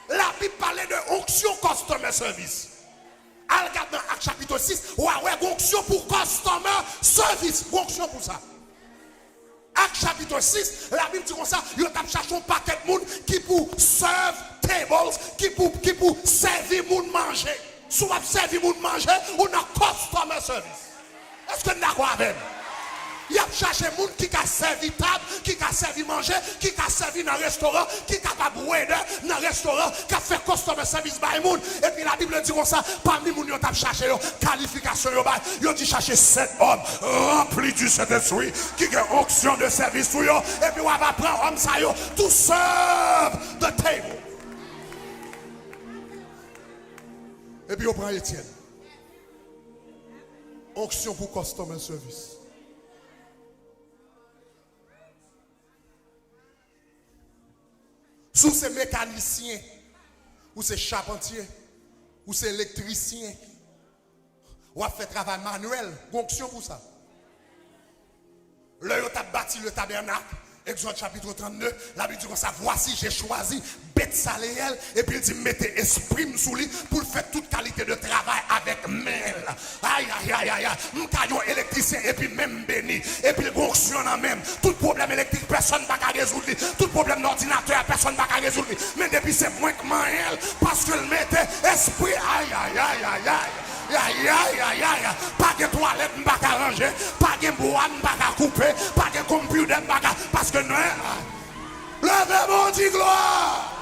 La Bible parlait de onction customer service. Elle regarde dans Acte chapitre 6. Ouais, onction pour customer service. Onction pour ça. Acte chapitre 6, la Bible dit comme ça, il y a cherché un paquet de monde qui pour serve tables, qui pour servir monde manger. Soit servir monde manger, on a customer service. Est-ce que nous sommes d'accord avec? Il y a cherché des gens qui ont servi table, qui ont servi manger, qui ont servi dans un restaurant, qui ont capable de boire dans un restaurant, qui ont fait customer service by moun. Et puis la Bible dit comme ça, parmi les gens qui ont cherché qualification, ils ont dit chercher 7 hommes remplis du Saint-Esprit, qui ont onction de service pour eux. Et puis on va prendre hommes ça to serve the table. Et puis on prend Étienne. Onction pour customer service. Sous ces mécaniciens, ou ces charpentiers, ou ces électriciens, ou a fait travail manuel, onction pour ça. Là, tu as bâti le tabernacle. Exode chapitre 32, la Bible dit comme ça, voici j'ai choisi Betsaléel, et puis il dit mettez esprit sous lui pour faire toute qualité de travail avec mêle. Aïe aïe aïe aïe, m'caillon électricien et puis même béni, et puis onction en même. Tout problème électrique, personne ne va résoudre. Tout problème d'ordinateur, personne ne va résoudre. Mais depuis c'est moins que Maël, parce que le mettait esprit, aïe aïe aïe aïe aïe. Aïe aïe aïe aïe, pas de toilette m'pas arranger, pas de bois m'pas couper, pas de computer m'pas parce que non, levez mon dit gloire.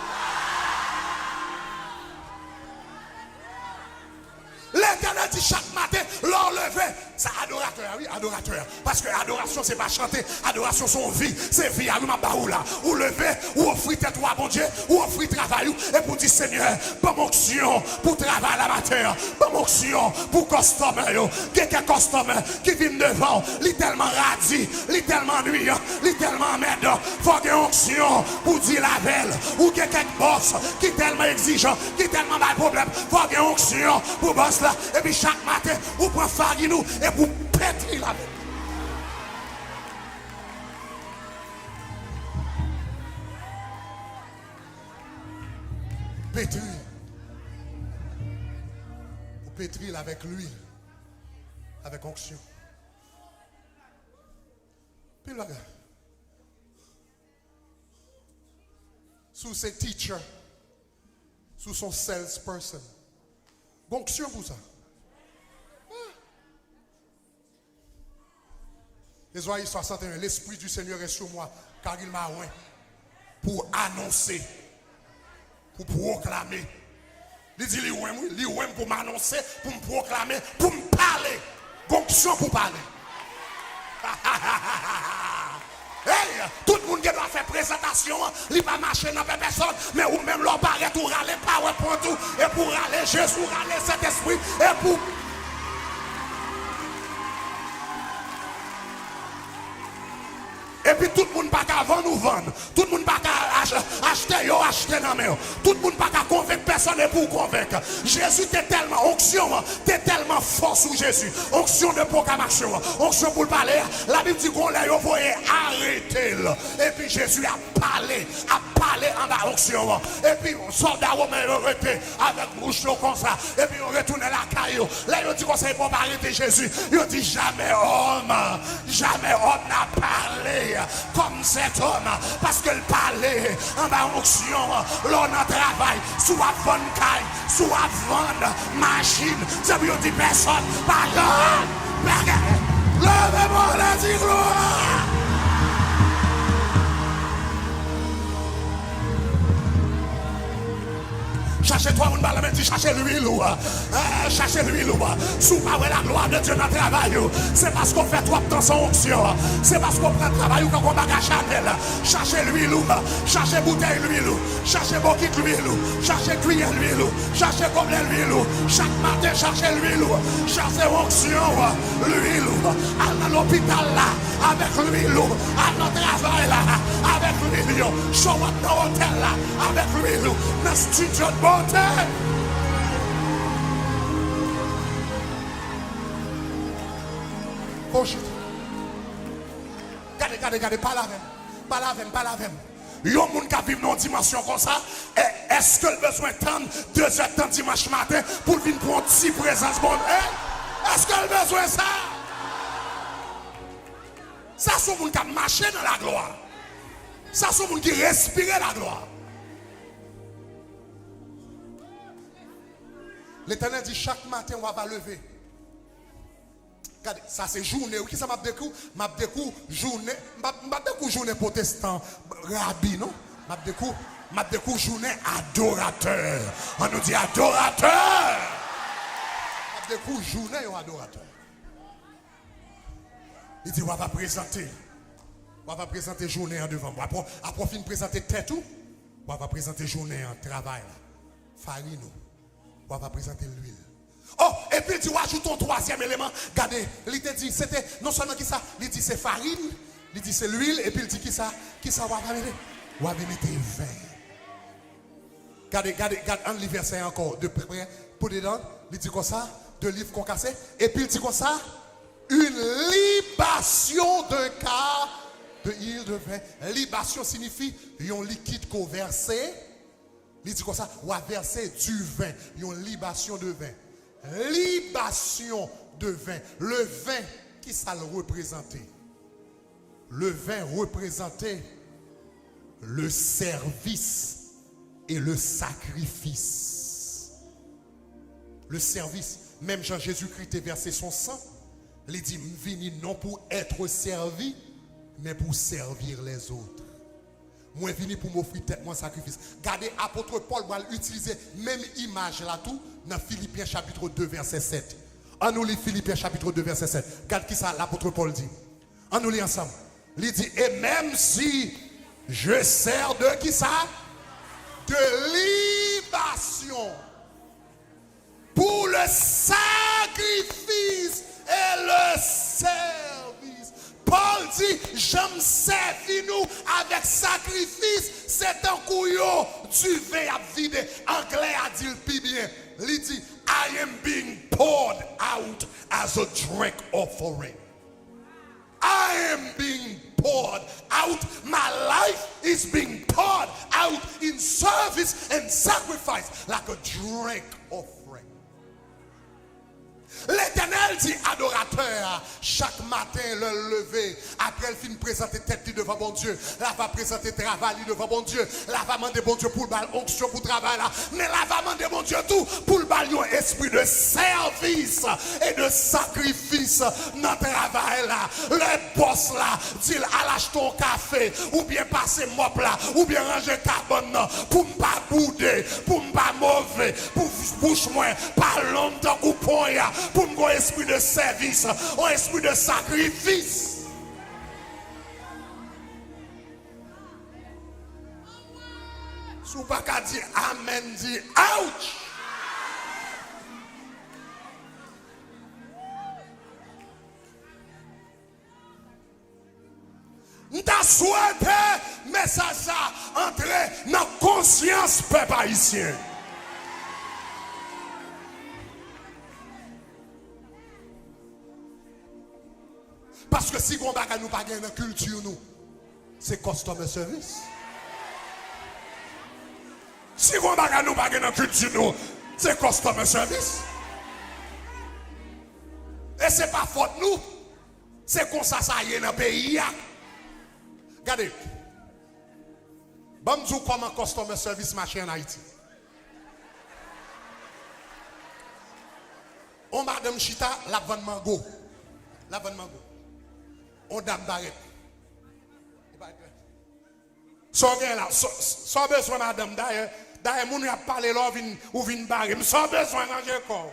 L'Éternel dit chaque matin, l'enlever. C'est adorateur, oui, adorateur. Parce que adoration, c'est pas chanter. Adoration, c'est vie. C'est vie. Ou lever, ou offrir tête à bon Dieu, ou offrir travail. Et pour dire, Seigneur, bonne onction pour travailler la matière. Bonne onction pour customer. Quelqu'un customer qui vient devant, il est tellement radis, il est tellement ennuyant, il est tellement merde. Faut qu'il y ait onction pour dire la belle. Ou quelqu'un boss qui est tellement exigeant, qui est tellement mal problème. Faut qu'il y ait onction pour boss là. Et puis chaque matin, vous prenez farine et vous pétrir la bête. Pétrir. Vous pétrir avec l'huile. Avec onction. Puis là, sous ses teachers, sous son salesperson. Onction pour ça. Ésaïe 61, l'Esprit du Seigneur est sur moi, car il m'a oint pour annoncer, pour proclamer. Il dit, il oint pour m'annoncer, pour me proclamer, pour me parler. Onction pour parler. Hey, tout le monde qui doit faire présentation, il va marcher dans personne, mais ou même leur paraît pour râler, PowerPoint tout, et pour râler Jésus, râler cet esprit, et pour. Et puis tout le monde pas qu'à vendre ou vendre. Tout le monde pas qu'à acheter ou acheter dans main. Tout le monde pas qu'à convaincre personne et pour convaincre. Jésus t'es tellement onction, t'es tellement fort sous Jésus. Onction de proclamation, onction pour parler. La Bible dit qu'on l'a envoyé arrêter. Et puis Jésus a parlé en bas onction. Et puis soldat romain arrêté avec bouche comme ça. Et puis on retourne la caillou. Là il dit qu'on s'est pas arrêter Jésus. Il dit jamais homme n'a parlé comme cet homme, parce qu'il parlait en bas onction, l'on a travail, soit bonne caille, soit bonne machine, ça veut dire personne, pas là, levez-moi la dit gloire. Cherchez-toi une balle, mais cherchez l'huile. Cherchez l'huile. Sous la gloire de Dieu dans le travail. C'est parce qu'on fait trop de temps sans onction. C'est parce qu'on prend le travail ou qu'on va gâcher la cherchez l'huile. Cherchez bouteille l'huile. Cherchez bouquet l'huile. Cherchez cuillère l'huile. Cherchez gobelet l'huile. Chaque matin, cherchez l'huile. Cherchez onction. L'huile. À l'hôpital là. Avec l'huile. À notre travail là. Avec l'huile. Show up dans l'hôtel là. Avec l'huile. Dans le studio de bonté. Regardez, pas la même. Yon moun ka vive dans une dimension comme ça, est-ce que le besoin tendre 2 heures de temps dimanche matin pour venir prendre 6 présences bonnes? Est-ce que le besoin ça? Ça sont moun qui marcher dans la gloire. Ça sont moun qui respirer la gloire. L'Éternel dit chaque matin on va lever. Regardez, ça c'est journée. Qui ça m'a découvert? M'a découvert journée protestant rabbi, non? M'a découvert journée adorateur. On nous dit adorateur. M'a découvert journée adorateur. Il dit on va présenter journée en devant. Après fin présenter tête tout, on va présenter journée en travail. Farine. On va présenter l'huile. Oh, et puis il dit, ajoute un troisième élément. Regardez, il te dit, c'était non seulement qui ça, il dit c'est farine, il dit c'est l'huile, et puis il dit qui ça va mettre? On va mettre vin. Regardez, on lit verset encore de près, pour dedans, il dit comme ça, deux livres concassés, et puis il dit comme ça, une libation d'un quart de huile de vin. Libation signifie un liquide qu'on verse. Il dit comme ça, on va verser du vin, une libation de vin. Libation de vin. Le vin, qui ça le représentait? Le vin représentait le service et le sacrifice. Le service. Même Jean Jésus-Christ a versé son sang. Il dit, vini non pour être servi, mais pour servir les autres. Moi, vini pour m'offrir tête, mon sacrifice. Regardez, apôtre Paul va utiliser même image là tout dans Philippiens chapitre 2, verset 7. On nous lit Philippiens chapitre 2, verset 7. Regarde qui ça l'apôtre Paul dit. On nous lit ensemble. Il dit, et même si je sers de qui ça? De libation pour le sacrifice et le service. Paul dit, j'aime servir nous avec sacrifice. C'est un couillon du vin à vider. Anglais a dit le plus bien. Il dit, I am being poured out as a drink offering. I am being poured out. My life is being poured out in service and sacrifice like a drink offering. L'Éternel dit adorateur, chaque matin le lever, après elle finit présenter tête devant bon Dieu, là va présenter travail devant bon Dieu, là va demander bon Dieu pour le bal onction pour travail là, mais là va demander bon Dieu tout pour le bal un esprit de service et de sacrifice dans le travail là. Le boss là, dit à l'acheter ton café, ou bien passer mop là, ou bien ranger carbone là, pour ne pas bouder, pour ne pas mauvais, pour bouche moins, pas longtemps ou point pour un esprit de service, un esprit de sacrifice. Si vous ne pouvez pas dire amen, dit ouch. Nous avons souhaité, mais ça entrer dans la conscience peuple haïtien. Parce que si on ne nous pas gagner dans la culture, c'est customer service. Si on ne nous pas gagner dans la culture, c'est customer service. Et ce n'est pas faute nous. C'est comme ça y est dans le pays. Regardez. Bon, nous comment customer service marche en Haïti. On madame Chita, la vente mango. La vente mango. On dame barrette. Sans besoin madame d'ailleurs mon a parlé là ou vinn barrer. Sans besoin manger corps.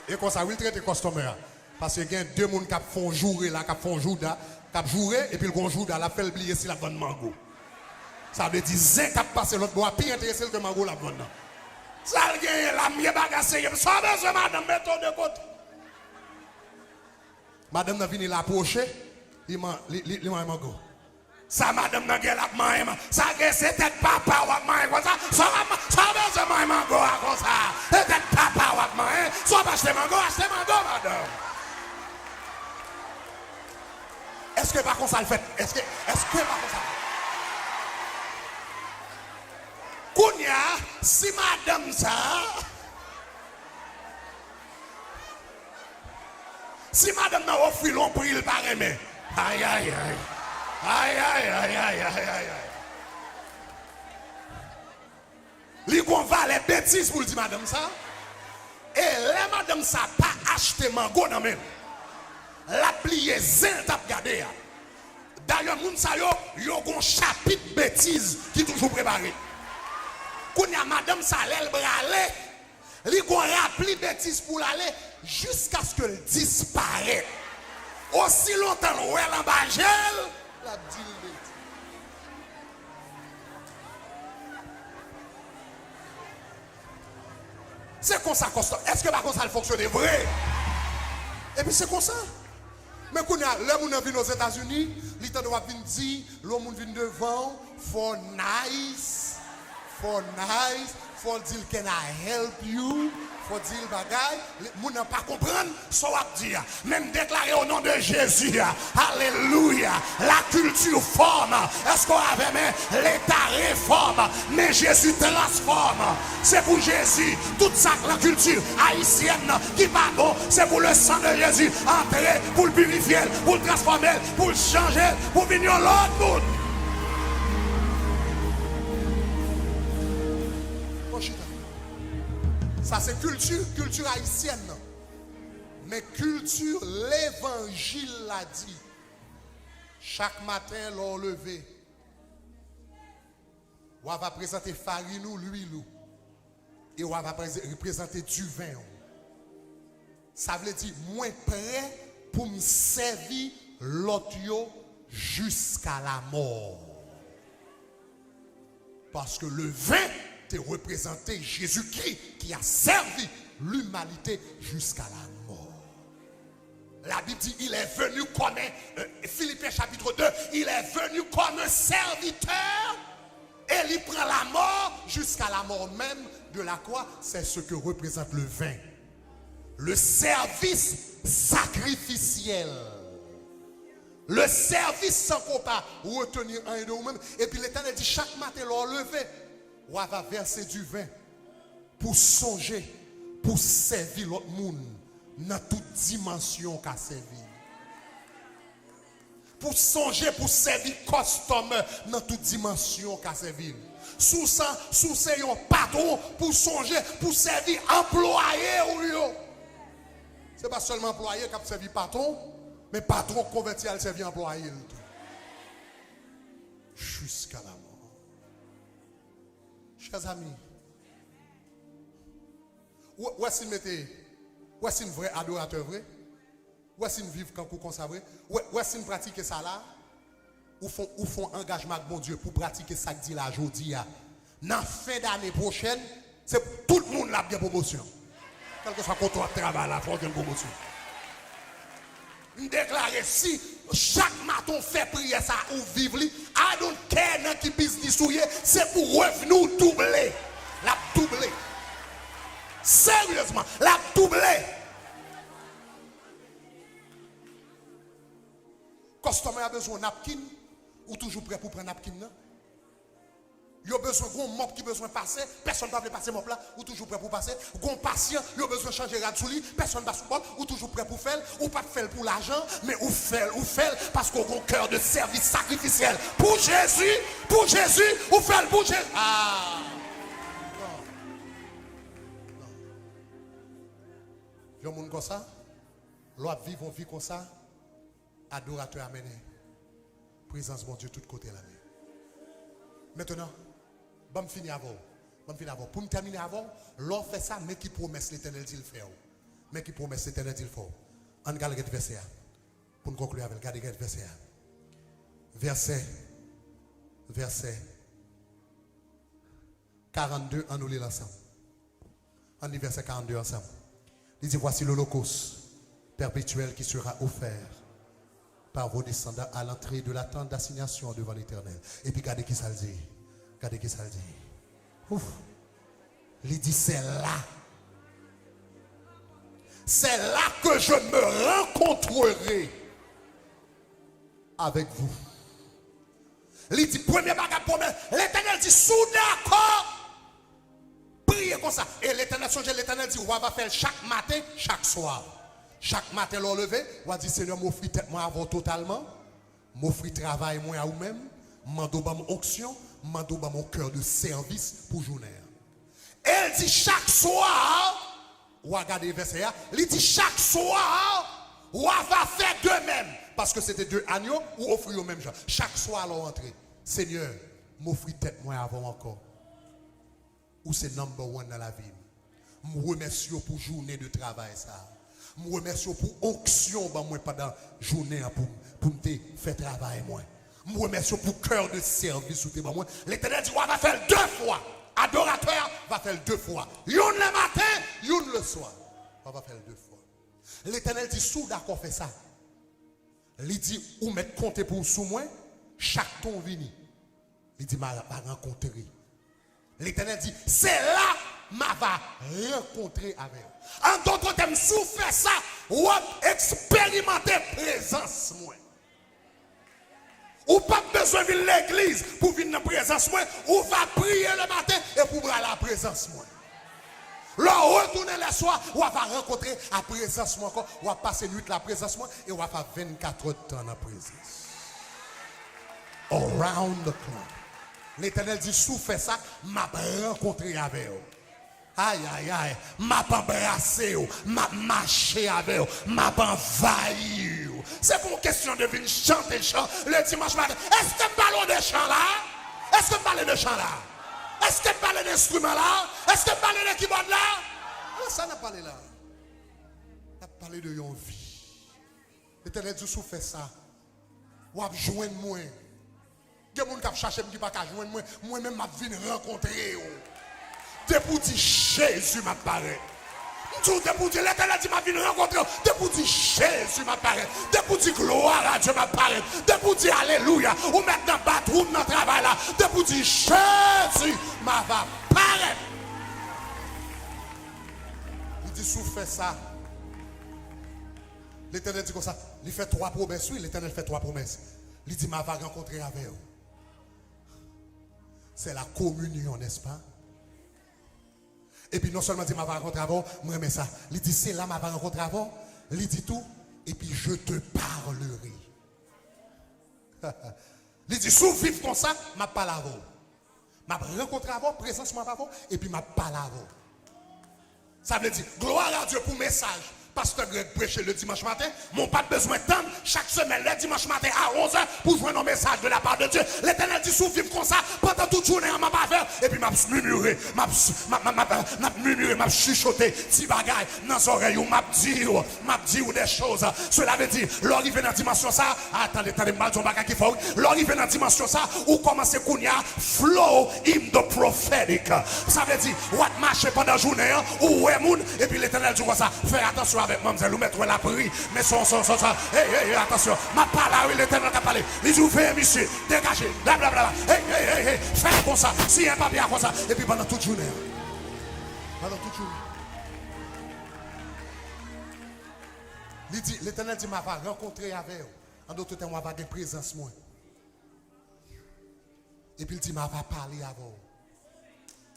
Et comme ça, il traite customer. Parce que il y a deux personnes qui font jouer là, qui font jouer là, qui jouer et puis le jour là, la fait oublier si la bonne mango. Ça veut dire zin qui passe l'autre bois, puis intéressé que mango la bonne. Ça veut dire la mieux bagassé. Sans besoin madame mettons de côté. Madame n'a venu l'approcher, il m'a mango. Ça madame n'a pas la main, ça c'est tête papa ou main comme ça. Ça besoin de mango comme ça. Tête papa ou main, soit pas acheter mango madame. Est-ce que pas comme ça le fait? Est-ce que pas comme ça? Kounia, si madame ça si madame n'a offert l'on prix, il paraît, mais. Aïe, aïe, aïe. Aïe, aïe, aïe, aïe, aïe, aïe. Li gon va les bêtises pour le dire madame ça. Et les madame ça pas acheté mango dans même. La plié zin t'a regardé. D'ailleurs, moun sa yo gon chapitre bêtises qui toujours préparé. Kounya madame ça l'aile bralé. Li gon rappli bêtises pour l'aller jusqu'à ce qu'elle disparaisse. Aussi longtemps où elle en bagel, la dit C'est comme ça, est-ce que par contre ça fonctionne vrai? Et puis c'est comme ça. Mais quand l'homme vient aux États-Unis, l'État doit venir dire, l'homme vient devant, for nice, for dire can I help you, for dire bagay, moun n'a pas comprendre ce qu'on va dire. Même déclarer au nom de Jésus, alléluia, la culture forme. Est-ce qu'on avait même l'État réforme, mais Jésus transforme. C'est pour Jésus, toute ça, la culture haïtienne qui va bon, c'est pour le sang de Jésus, entrer, pour le purifier, pour le transformer, pour le changer, pour venir l'autre monde. Ça c'est culture haïtienne. Mais culture, l'évangile l'a dit. Chaque matin, l'on levé. On va présenter farine ou l'huile. Et on va présenter du vin. Ça veut dire, moi prêt pour me servir l'autre jusqu'à la mort. Parce que le vin te représenté Jésus-Christ qui a servi l'humanité jusqu'à la mort. La Bible dit il est venu comme Philippiens chapitre 2, il est venu comme un serviteur et il prend la mort jusqu'à la mort même de la croix. C'est ce que représente le vin. Le service sacrificiel. Le service sans qu'on pas retenir un et deux même. Et puis l'Éternel dit chaque matin l'on levé. On va verser du vin pour songer, pour servir l'autre monde dans toute dimension qu'a servi. Pour songer, pour servir customer dans toute dimension qu'a servi. Sous ça, sous c'est un patron pour songer, pour servir employé ou yo. C'est pas seulement employé qui a servi patron, mais patron converti à servir employé. Jusqu'à la mort. Chers amis, où est-ce qu'il un vrai adorateur vrai? Où est-ce qu'il vit comme ça vrai? Où est-ce qu'il pratique ça là? Ou font engagement avec mon Dieu pour pratiquer ça que dit là aujourd'hui? Dans la fin d'année prochaine, c'est tout le monde là bien promotion. Quel que soit le contrat de travail là, il faut une promotion. Déclarer si chaque matin fait prier ça ou vivre, I don't care dans qui business ou c'est pour revenu doubler. La doubler. Sérieusement, la doubler. Customer a besoin de napkin ou toujours prêt pour prendre napkin là? Il y a besoin d'un mop qui a besoin de passer, personne ne va passer mop là, ou toujours prêt pour passer. Un patient, il y a besoin de changer de souli, personne ne va passer ou toujours prêt pour faire, ou pas faire pour l'argent, mais ou faire parce qu'on a un cœur de service sacrificiel. Pour Jésus, ou faire pour Jésus. Ah! Non. Il y a un monde comme ça, l'autre vivre une vie comme ça, adorateur amené. Présence de mon Dieu, de tous côtés là. Maintenant, je vais finir avant. Pour me terminer avant, l'on fait ça, mais qui promesse l'Éternel dit le faire. Mais qui promesse l'Éternel dit le faire. On regarde le verset. Pour nous conclure avec le verset. Verset 42, on nous lit ensemble. On lit verset 42 ensemble. Il dit voici l'holocauste perpétuel qui sera offert par vos descendants à l'entrée de la tente d'assignation devant l'Éternel. Et puis regardez qui ça le dit. Ouf. Il dit c'est là. C'est là que je me rencontrerai avec vous. Il dit premier bagage pour l'Éternel dit sous d'accord. Priez comme ça. Et l'Éternel dit on va faire chaque matin, chaque soir. Chaque matin, l'on levé, on va dire Seigneur, m'offre tête-moi avant totalement, m'offre travail moi à vous-même, m'en mon onction, m'en mon cœur de service pour journée. Elle dit chaque soir, on va regarder le verset, il dit chaque soir, on va faire de même, parce que c'était deux agneaux, ou offrir au même genre. Chaque soir, l'on rentre, Seigneur, m'offre tête-moi avant encore. Ou c'est number one dans la vie. Je remercie pour journée de travail ça. Je remercie pour onction pendant la journée pour me faire travail. Je remercie pour cœur de service. L'Éternel dit on va faire deux fois. Adorateur va faire deux fois. Une le matin, une le soir. On va faire deux fois. L'Éternel dit, sous d'accord fait ça. Il dit, ou mettre compter pour sous moi, chaque ton vini. Il dit, m'a rencontré. L'Éternel dit, c'est là m'a va rencontrer avec. En d'autres termes, sous fait ça, ou expérimenter présence moi. Ou pas besoin de l'église pour venir dans la présence moi, ou va prier le matin et pour voir la présence moi. Là, retourner le soir, ou va rencontrer la présence moi encore, ou va passer nuit la présence moi et ou va faire 24 heures de temps dans la présence. Around the clock. L'Éternel dit, sous fait ça, m'a rencontré avec eux. Aïe, aïe, aïe, m'a embrassé, m'a marché avec eux, m'a envahi. C'est pour une question de venir chanter le chant le dimanche matin. Est-ce que parle de chant là? Est-ce que parle de chant là? Est-ce que parle d'instrument là? Est-ce que parle de keyboard là? Ah, ça n'a pas parlé là. On a parlé de yon vie. L'Éternel dit, sous fait ça, ou a joindre moi. Il y a des gens qui cherchent qui pas joindre moi. Moi-même, je viens rencontrer. Depuis que Jésus m'apparaît. Depuis que l'Éternel dit m'a viens rencontrer. Depuis que Jésus m'apparaît. Depuis que gloire à Dieu m'apparaît. Depuis que alléluia. Ou maintenant battre dans le travail là. Depuis que Jésus m'apparaît. Il dit sous fait ça. L'Éternel dit comme ça. Il fait 3 promesses. Oui, l'Éternel fait 3 promesses. Il dit m'a va rencontrer avec vous. C'est la communion, n'est-ce pas? Et puis non seulement dit m'a rencontré avant, moi mais ça. Il dit c'est là m'a rencontré avant, il dit tout et puis je te parlerai. Il dit sous vivre comme ça, m'a parlé avant. M'a rencontré avant, présence m'a avant et puis m'a parlé avant. Ça veut dire gloire à Dieu pour message. Pasteur Greg prêcher le dimanche matin, mon pas besoin d'attendre chaque semaine le dimanche matin à 11h pour jouer un message de la part de Dieu. L'Éternel dit sous vivre comme ça pendant toute journée en m'a pas faire et puis m'a murmuré, m'a chuchoté petit bagaille dans les oreilles ou m'a dit des choses. Cela veut dire l'arrivée dans la dimension ça, attendez mal ton bagage qui faut. L'arrivée dans la dimension ça ou commencer kounya flow in the prophetic. Ça veut dire what marcher pendant la journée ou ouais moun et puis l'Éternel dit comme ça, fais attention avec mademoiselle, ou mettre la prière, mais son, hey, attention, ma parole, l'Éternel a parlé, les ouvriers, monsieur, dégagez, blablabla, hey, faites comme ça, si un papier comme ça, et puis pendant toute journée, l'Éternel dit, m'a va rencontrer avec vous, en d'autres temps, on va avoir présence, moi, et puis il dit, m'a va parler avec vous.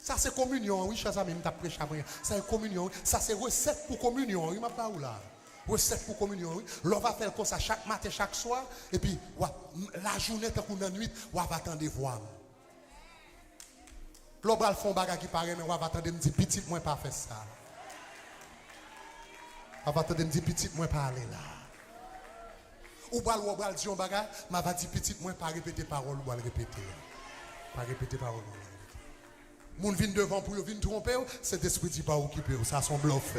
Ça c'est communion, oui, chers amis, je prêché à moi. Ça c'est communion, ça c'est recette pour communion, oui, m'a pas où là. Recette pour communion, oui. L'on va faire comme ça chaque matin, chaque soir, et puis la journée, tant qu'on a nuit, on va attendre voir. L'on va faire un bagage qui paraît, mais on va attendre me dire, petit, moi pas faire ça. On va attendre me dire, petit, moi pas aller là. Ou va dire un bagage, mais va dire, petit, moi pas répéter parole, ou va le répéter. Pas répéter parole. Moun vient devant pour venir tromper, cet esprit dit pas occupé, ça son bluff.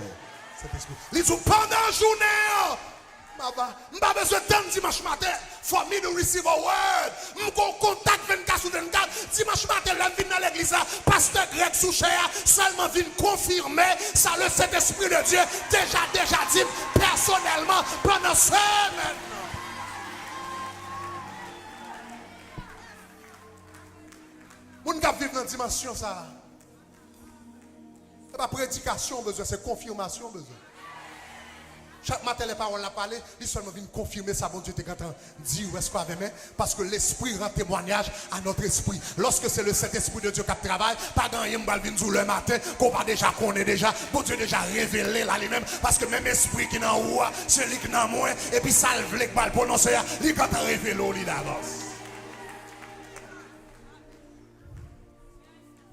Cet esprit. Ils sont pendant la journée. Je pas besoin de dimanche matin for me to receive a word. Je contact 24 sur 24. Dimanche matin, je viens dans l'église, pasteur Greg Souchéa, seulement vient confirmer ça le Saint-Esprit de Dieu déjà dit personnellement pendant semaine. Moun k'ap vivre dans la dimension ça. C'est pas prédication besoin, c'est confirmation besoin. Chaque matin les paroles la parler, ils seulement viennent confirmer ça bon Dieu t'es content dire où est-ce qu'on avait parce que l'esprit rend témoignage à notre esprit. Lorsque c'est le Saint-Esprit de Dieu qui travaille, pas dans rien m'bal vinn le matin qu'on va déjà connaît déjà, bon Dieu déjà révélé là lui-même parce que même esprit qui dans ou c'est lui qui dans moi et puis ça le vle bal prononcer, lui quand révélé lui d'avance.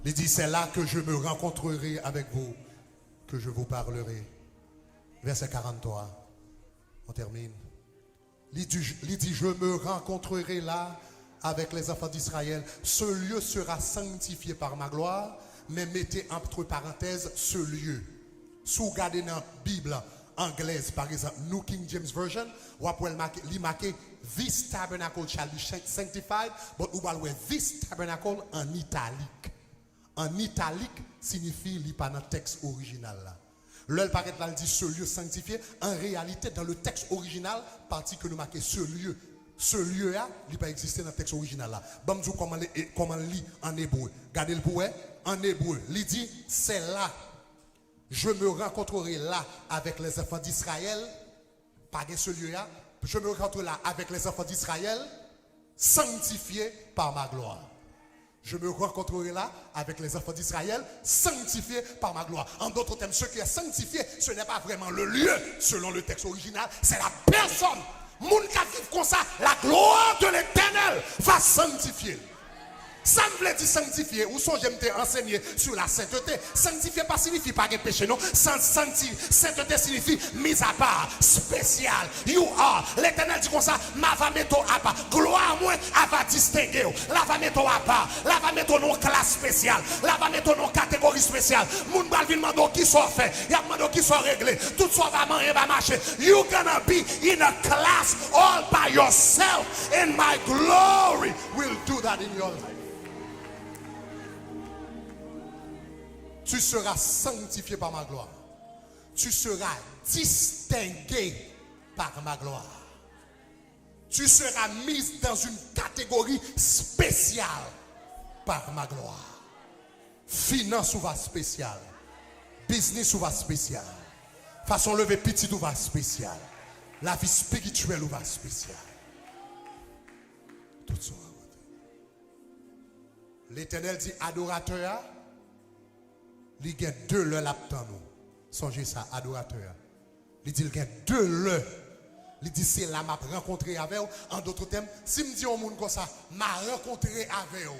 Il dit, c'est là que je me rencontrerai avec vous, que je vous parlerai. Verset 43, on termine. Il dit, je me rencontrerai là avec les enfants d'Israël. Ce lieu sera sanctifié par ma gloire, mais mettez entre parenthèses ce lieu. Si vous regardez dans la Bible anglaise, par exemple, New King James Version, vous pouvez marquer this tabernacle shall be sanctified, but vous pouvez this tabernacle en italique. En italique signifie li pas dans le texte original là. L'œil paraît là, il dit ce lieu sanctifié. En réalité, dans le texte original, partie que nous marquons ce lieu-là, il n'a pas existé dans le texte original là. Bon, comment lit en hébreu. Regardez le bouet. En hébreu, il dit c'est là. Je me rencontrerai là avec les enfants d'Israël. Pas ce lieu-là. Je me rencontrerai là avec les enfants d'Israël, sanctifiés par ma gloire. Je me rencontrerai là avec les enfants d'Israël, sanctifiés par ma gloire. En d'autres termes, ce qui est sanctifié, ce n'est pas vraiment le lieu, selon le texte original, c'est la personne. Moun qui vit comme ça, la gloire de l'Éternel va sanctifier. Ça me veut dire sanctifier. Où sont j'aime enseigner sur la sainteté. Sanctifier pas signifie pas que péché, non. Sainteté signifie mise à part, spécial. You are. L'Éternel dit comme ça, ma va mettre à part. Gloire moi, elle va distinguer. La va mettre à part. La va mettre dans classe spéciale. La va mettre dans catégorie spéciale. Moun bal vin mando qui soit fait. Ya mando qui soit réglé. Tout soit va marcher. You gonna be in a class all by yourself. And my glory will do that in your life. Tu seras sanctifié par ma gloire. Tu seras distingué par ma gloire. Tu seras mis dans une catégorie spéciale par ma gloire. Finance ou va spécial. Business ou va spécial. Façon lever petit ou va spécial. La vie spirituelle ou va spécial. Tout ça. L'Éternel dit adorateur. Il y a deux le laptop nous. Songez ça, adorateur. Il dit il y a deux le. Il dit c'est là m'a rencontré avec vous. En d'autres termes, si me dit au monde comme ça, m'a rencontré avec vous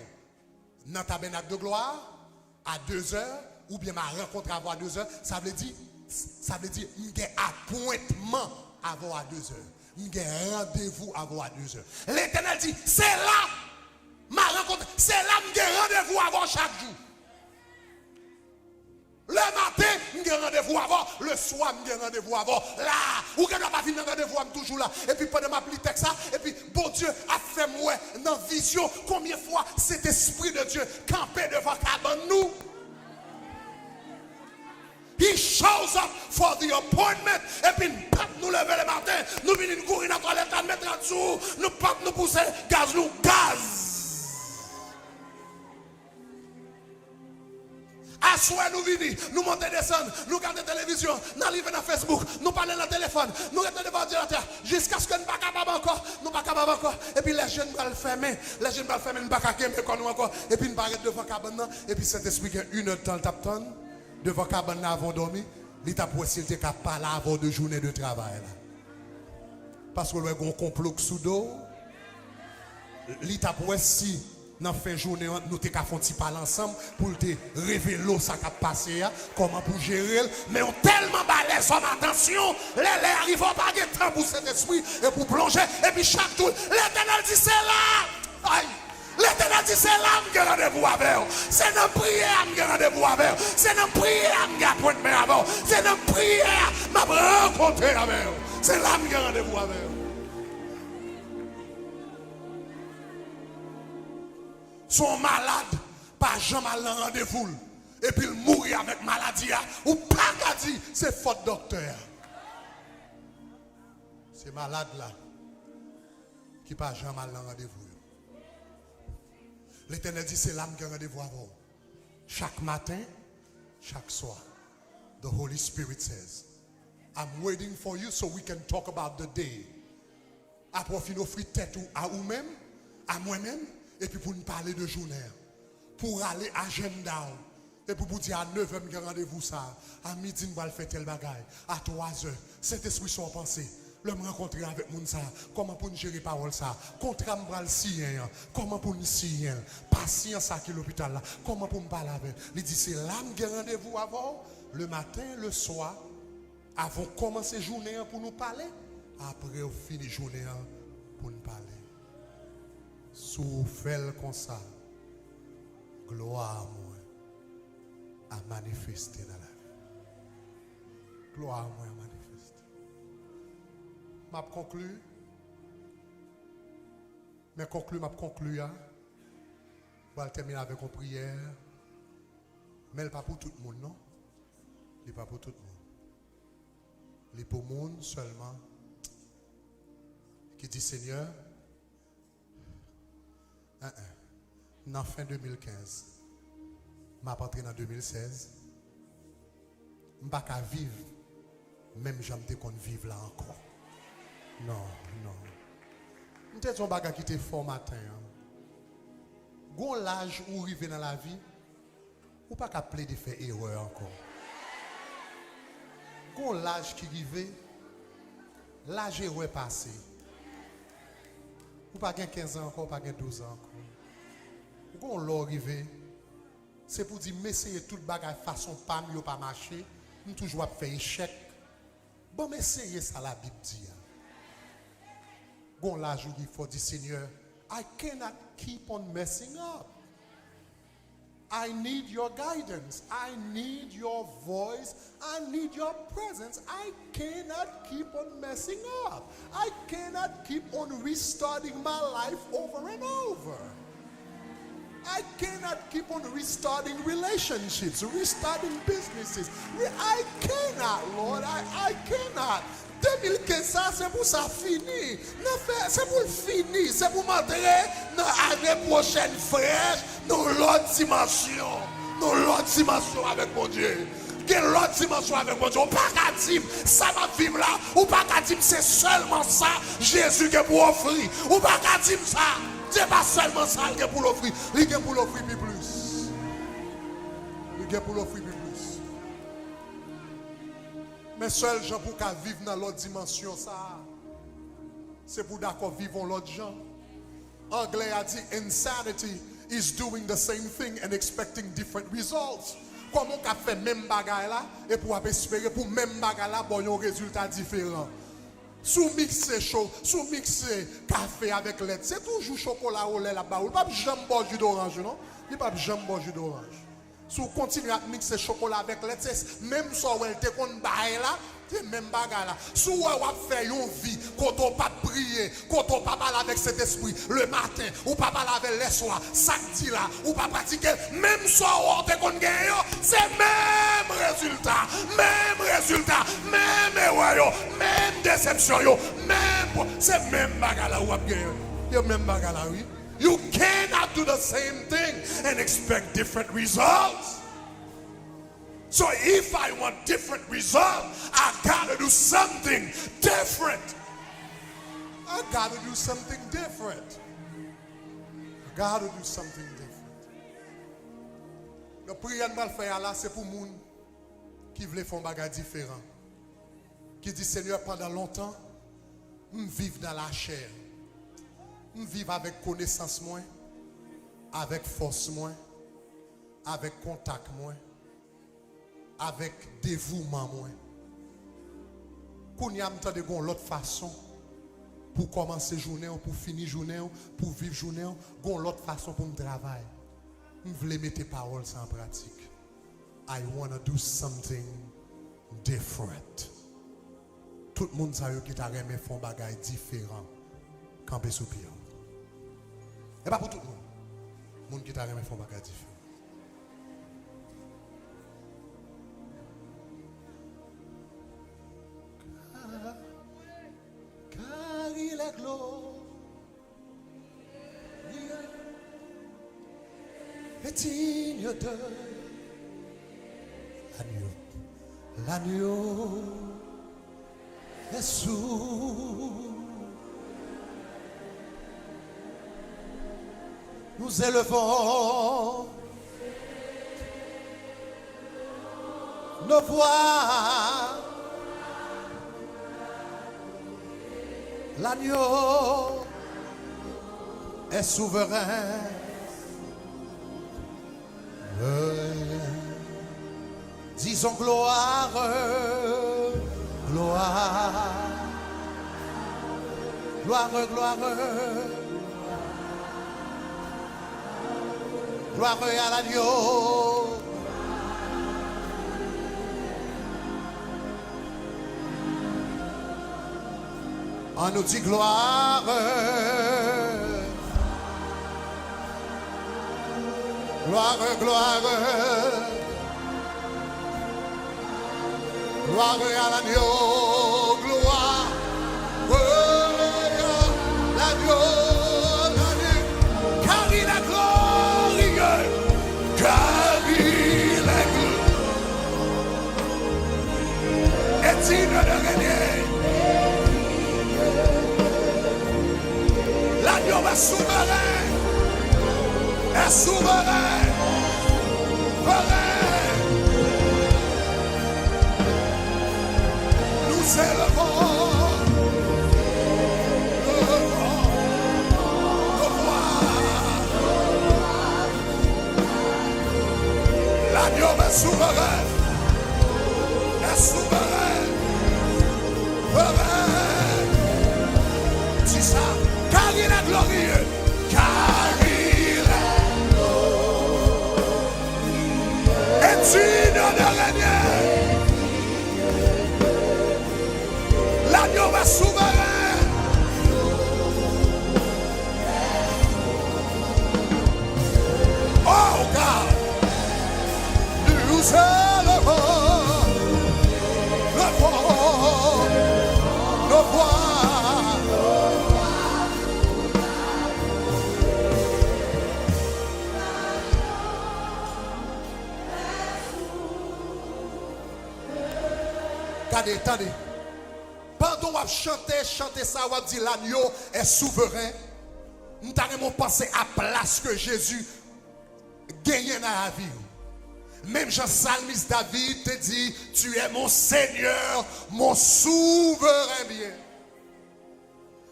dans le tabernacle de gloire à 2 heures ou bien m'a rencontré avant à 2 heures, ça veut dire il y a appointement avant à 2 heures. Il y a rendez-vous avant à 2 heures. L'Éternel dit c'est là ma rencontre, c'est là il y a rendez-vous avant chaque jour. Le matin, je vais rendez-vous avant. Le soir, je vais rendez-vous avant. Là, ou que je pas fini rendez-vous, je suis toujours là. Et puis, pendant ma petite texte, et puis, bon Dieu a fait moi dans la vision. Combien de fois cet esprit de Dieu campé devant cabane nous? He shows up for the appointment. Et puis, nous lever le matin. Nous venons courir dans la toilette, mettre en dessous. Nous pousser gaz, nous gaz. À soi nous venons, nous montons descendre, nous regardons la télévision, nous arrivons dans Facebook, nous parlons dans le téléphone, nous restons devant l'ordinateur, jusqu'à ce que nous ne soyons pas capables encore, nous ne sommes pas capables encore. Et puis les jeunes vont le fermer, nous ne sommes pas capables comme nous encore. Et puis nous arrêtons devant cabane, et puis cet esprit qui a 1 heure de temps, tapton, devant cabane avant de dormir, il t'a pour s'il était capable avant 2 journées de travail. Parce que nous avons un complot sous dos, il t'a pour si. Dans la fin de journée, nous avons fait parler ensemble pour te révéler ce qui a passé, comment pour gérer. Mais on tellement balèze son attention, les arrivent pas de temps pour cet esprit et pour plonger. Et puis chaque jour, l'Éternel dit c'est là. Aïe. L'Éternel dit c'est là que je rendez-vous avec vous. C'est dans la prière que je rendez-vous avec vous. C'est dans la prière que je appointe avec vous. C'est dans la prière que je rencontre avec vous. C'est là que je rendez-vous avec vous. Sont malades, pas jamais mal dans rendez-vous. Et puis ils mourent avec maladie. Ou pas qu'à dire, c'est faute docteur. C'est malade là, qui pas jamais mal dans rendez-vous. L'Éternel dit, c'est l'âme qui a rendez-vous avant. Chaque matin, chaque soir. The Holy Spirit says, I'm waiting for you so we can talk about the day. Après, on offrir tête à vous-même, à moi-même. Et puis pour nous parler de journée, pour aller à agenda, et pour vous dire à 9h, je rendez-vous ça, à midi, je vais faire tel bagaille, à 3h, cet esprit soit pensé, le me rencontrer avec moun ça, comment pour nous gérer parole ça, contrat me le sien, comment pour nous sien, patience à qui l'hôpital là, comment pour me parler avec, il dit c'est là que rendez-vous avant, le matin, le soir, avant de commencer la journée pour nous parler, après on finit la journée pour nous parler. Souffle comme ça, gloire moi à manifester dans la vie. Gloire moi à manifester. M'a conclu. Mais m'a conclu. Je vais terminer avec une prière. Mais elle n'est pas pour tout le monde, non? Elle n'est pas pour tout le monde. Les pour monde seulement qui dit Seigneur, dans fin 2015, je suis entré en 2016, je ne peux pas vivre, même si je qu'on vivre là encore. Non, non. Peut-être que je qui était fort matin. Gon l'âge où arriver dans la vie, ou pas qu'à de faire erreur encore. Gon l'âge qui arrive, l'âge est passé. Ou pas 15 ans encore, pas 12 ans encore. Gon l'âge arrive, c'est pour dire, mais essayer toute bagaille façon pas mieux pas marcher, nous toujours faire échec. Bon, mais essayez ça la Bible dit. Gon l'âge où il faut dire Seigneur, I cannot keep on messing up. I need your guidance. I need your voice. I need your presence. I cannot keep on messing up. I cannot keep on restarting my life over and over. I cannot keep on restarting relationships, restarting businesses. I cannot, Lord. I cannot. 2015, ça, c'est pour ça fini. C'est pour finir. C'est pour m'entrer dans l'année prochaine fraîche, dans l'autre dimension. Dans l'autre dimension avec mon Dieu. Quelle autre dimension avec mon Dieu. Ou pas qu'à dire, ça va vivre là. Ou pas qu'à dire, c'est seulement ça, Jésus qui est pour offrir. Ou pas qu'à dire ça, c'est pas seulement ça qui est pour l'offrir. Il est pour l'offrir plus. Il est pour l'offrir plus. Mais seul gens pour qu'à vivre dans l'autre dimension, ça, c'est pour d'accord vivre l'autre gens. Anglais a dit, insanity is doing the same thing and expecting different results. Comment on fait même bagaille là et pour espérer pour même bagaille là bon un résultat différent. Sous mixer chaud, sous mixer café avec lait, c'est toujours chocolat au lait là-bas. Il pas jamais boire jus d'orange, non? Il pas jamais boire jus d'orange. Si vous continuez à mixer chocolat avec lait, même si vous avez là, c'est même bagarre là. Si vous avez fait une vie, quand on pas prier, quand on pas parler avec cet esprit le matin, ou pas parler avec les soirs, samedi là, ou pas pratiquer, même si vous avez gagné, c'est même résultat, même erreur, même déception, même, c'est même bagarre là où vous avez gagné. Même bagarre là, oui. You cannot do the same thing and expect different results. So if I want different results, I gotta do something different. I gotta do something different. I gotta do something different. Le prière que je faire là, c'est pour les gens qui veulent faire un bagage différent. Qui dit Seigneur, pendant longtemps, je vis dans la chair. Je vis avec connaissance moins, avec force moins, avec contact moins, avec dévouement moins. Quand il y a l'autre façon pour commencer journée, pour finir journée, pour vivre journée, l'autre façon pour me travailler. Je veux mettre tes paroles en pratique. I want to do something different. Tout le monde sait que tu as aimé faire un bagage différent. Camper sous pied. Et pas pour tout le monde. Le monde qui t'a remis font un bagage différent. Car il est glorieux et digne de l'agneau. L'agneau est sous. Nous élevons nos voix. L'agneau est souverain. Disons gloire, gloire, gloire, gloire. Gloire à l'agneau. On nous dit gloire. Gloire, gloire. Gloire à l'agneau. souverain. Nous élevons nos voix. L'agneau est souverain. Est souverain. C'est ça. Car il est glorieux. Car il est glorieux. Et digne de régner. L'agneau est souverain. Oh God. Nous élevons nos voix. Attendez. Pendant qu'on chanter ça, on dit l'agneau est souverain. Nous avons pensé à la place que Jésus gagne dans la vie. Même Jean-Salmiste David te dit, tu es mon Seigneur, mon souverain bien.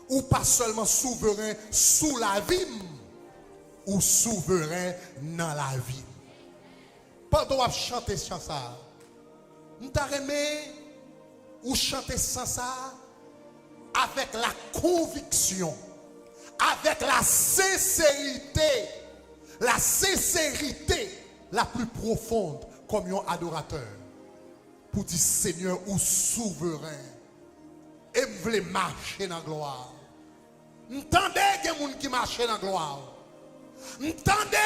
Ou pas seulement souverain sous la vie, ou souverain dans la vie. Pendant qu'on chanter ça, nous avons ou chanter sans ça avec la conviction, avec la sincérité la plus profonde comme un adorateur pour dire Seigneur ou souverain et vous voulez marcher dans la gloire. Entendez qu'il y a des gens qui marchent dans la gloire. Entendez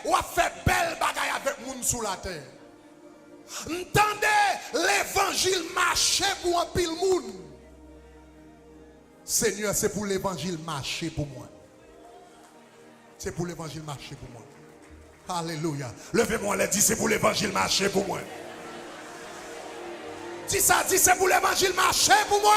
ou a fait belle bagaille avec les gens sous la terre. Entendez l'évangile marcher pour un pile monde. Seigneur, c'est pour l'évangile marcher pour moi. C'est pour l'évangile marcher pour moi. Alléluia. Levez-moi les dit c'est pour l'évangile marcher pour moi. Dis ça, dis c'est pour l'évangile marcher pour moi.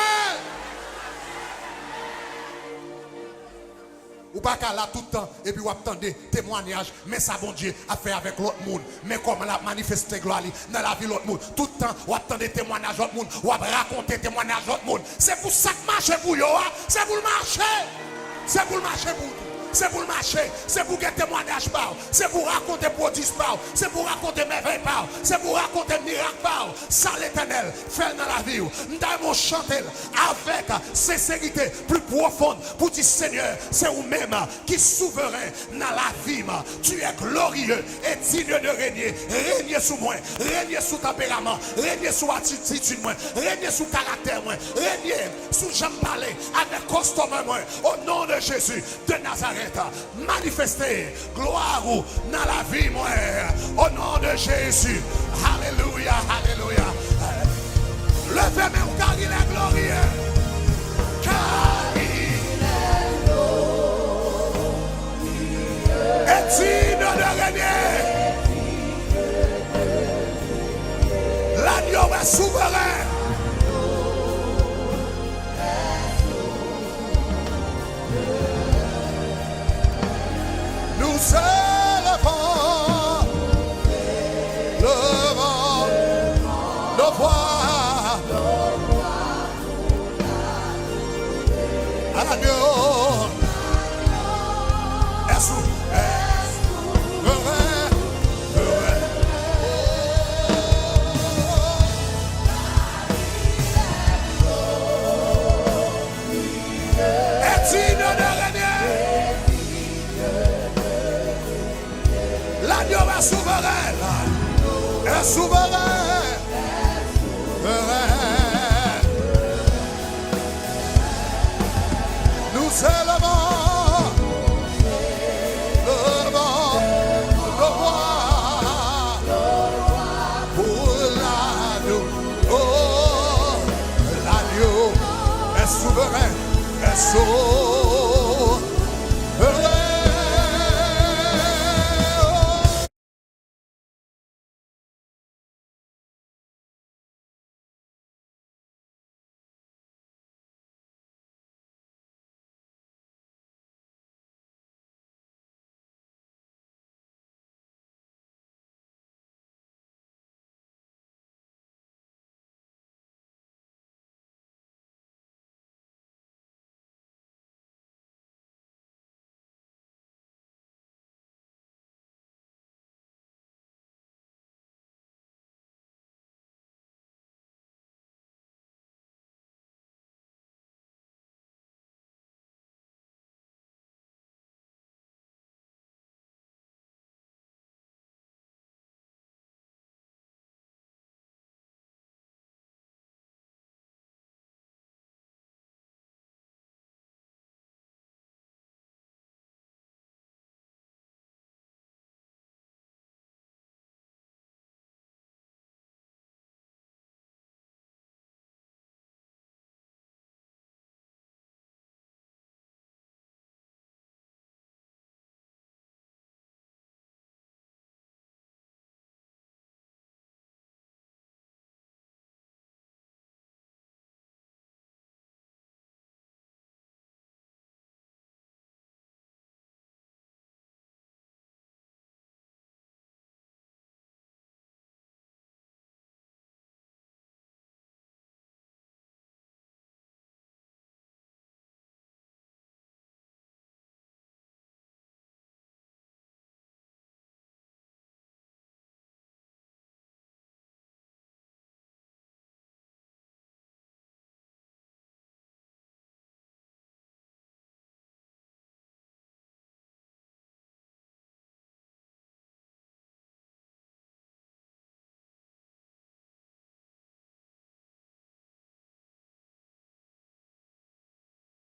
Ou pas qu'à là tout le temps et puis vous attendez témoignage, mais ça bon Dieu a fait avec l'autre monde, mais comme la manifester gloire dans la vie de l'autre monde, tout le temps vous attendez témoignage de l'autre monde, vous raconter témoignage de l'autre monde. C'est pour ça que marcher pour vous, c'est pour le marcher, c'est pour le marcher pour vous. C'est pour le marcher, c'est pour que témoignage parle, c'est pour raconter prodiges parle, c'est pour raconter merveilles parle, c'est pour raconter miracle parle. Ça l'Éternel fait dans la vie. Nous devons chanter avec sincérité plus profonde pour dire Seigneur, c'est vous-même qui est souverain dans la vie. Tu es glorieux et digne de régner. Régner sous moi, régner sous tempérament, régner sous attitude, régner sous caractère, régner sous j'aime parler avec costume. Au nom de Jésus de Nazareth. Manifester gloire dans la vie, moi, au nom de Jésus. Alléluia, alléluia. Levez-moi car il est glorieux. Car il est glorieux. Et digne de régner. L'agneau est souverain. Nous élevons le vent, nos voix à l'agneau est souverain. Est digne de régner. L'agneau est souverain. Est souverain. Nous élevons le vent, le roi pour l'agneau. Oh, l'agneau est souverain. Est souverain.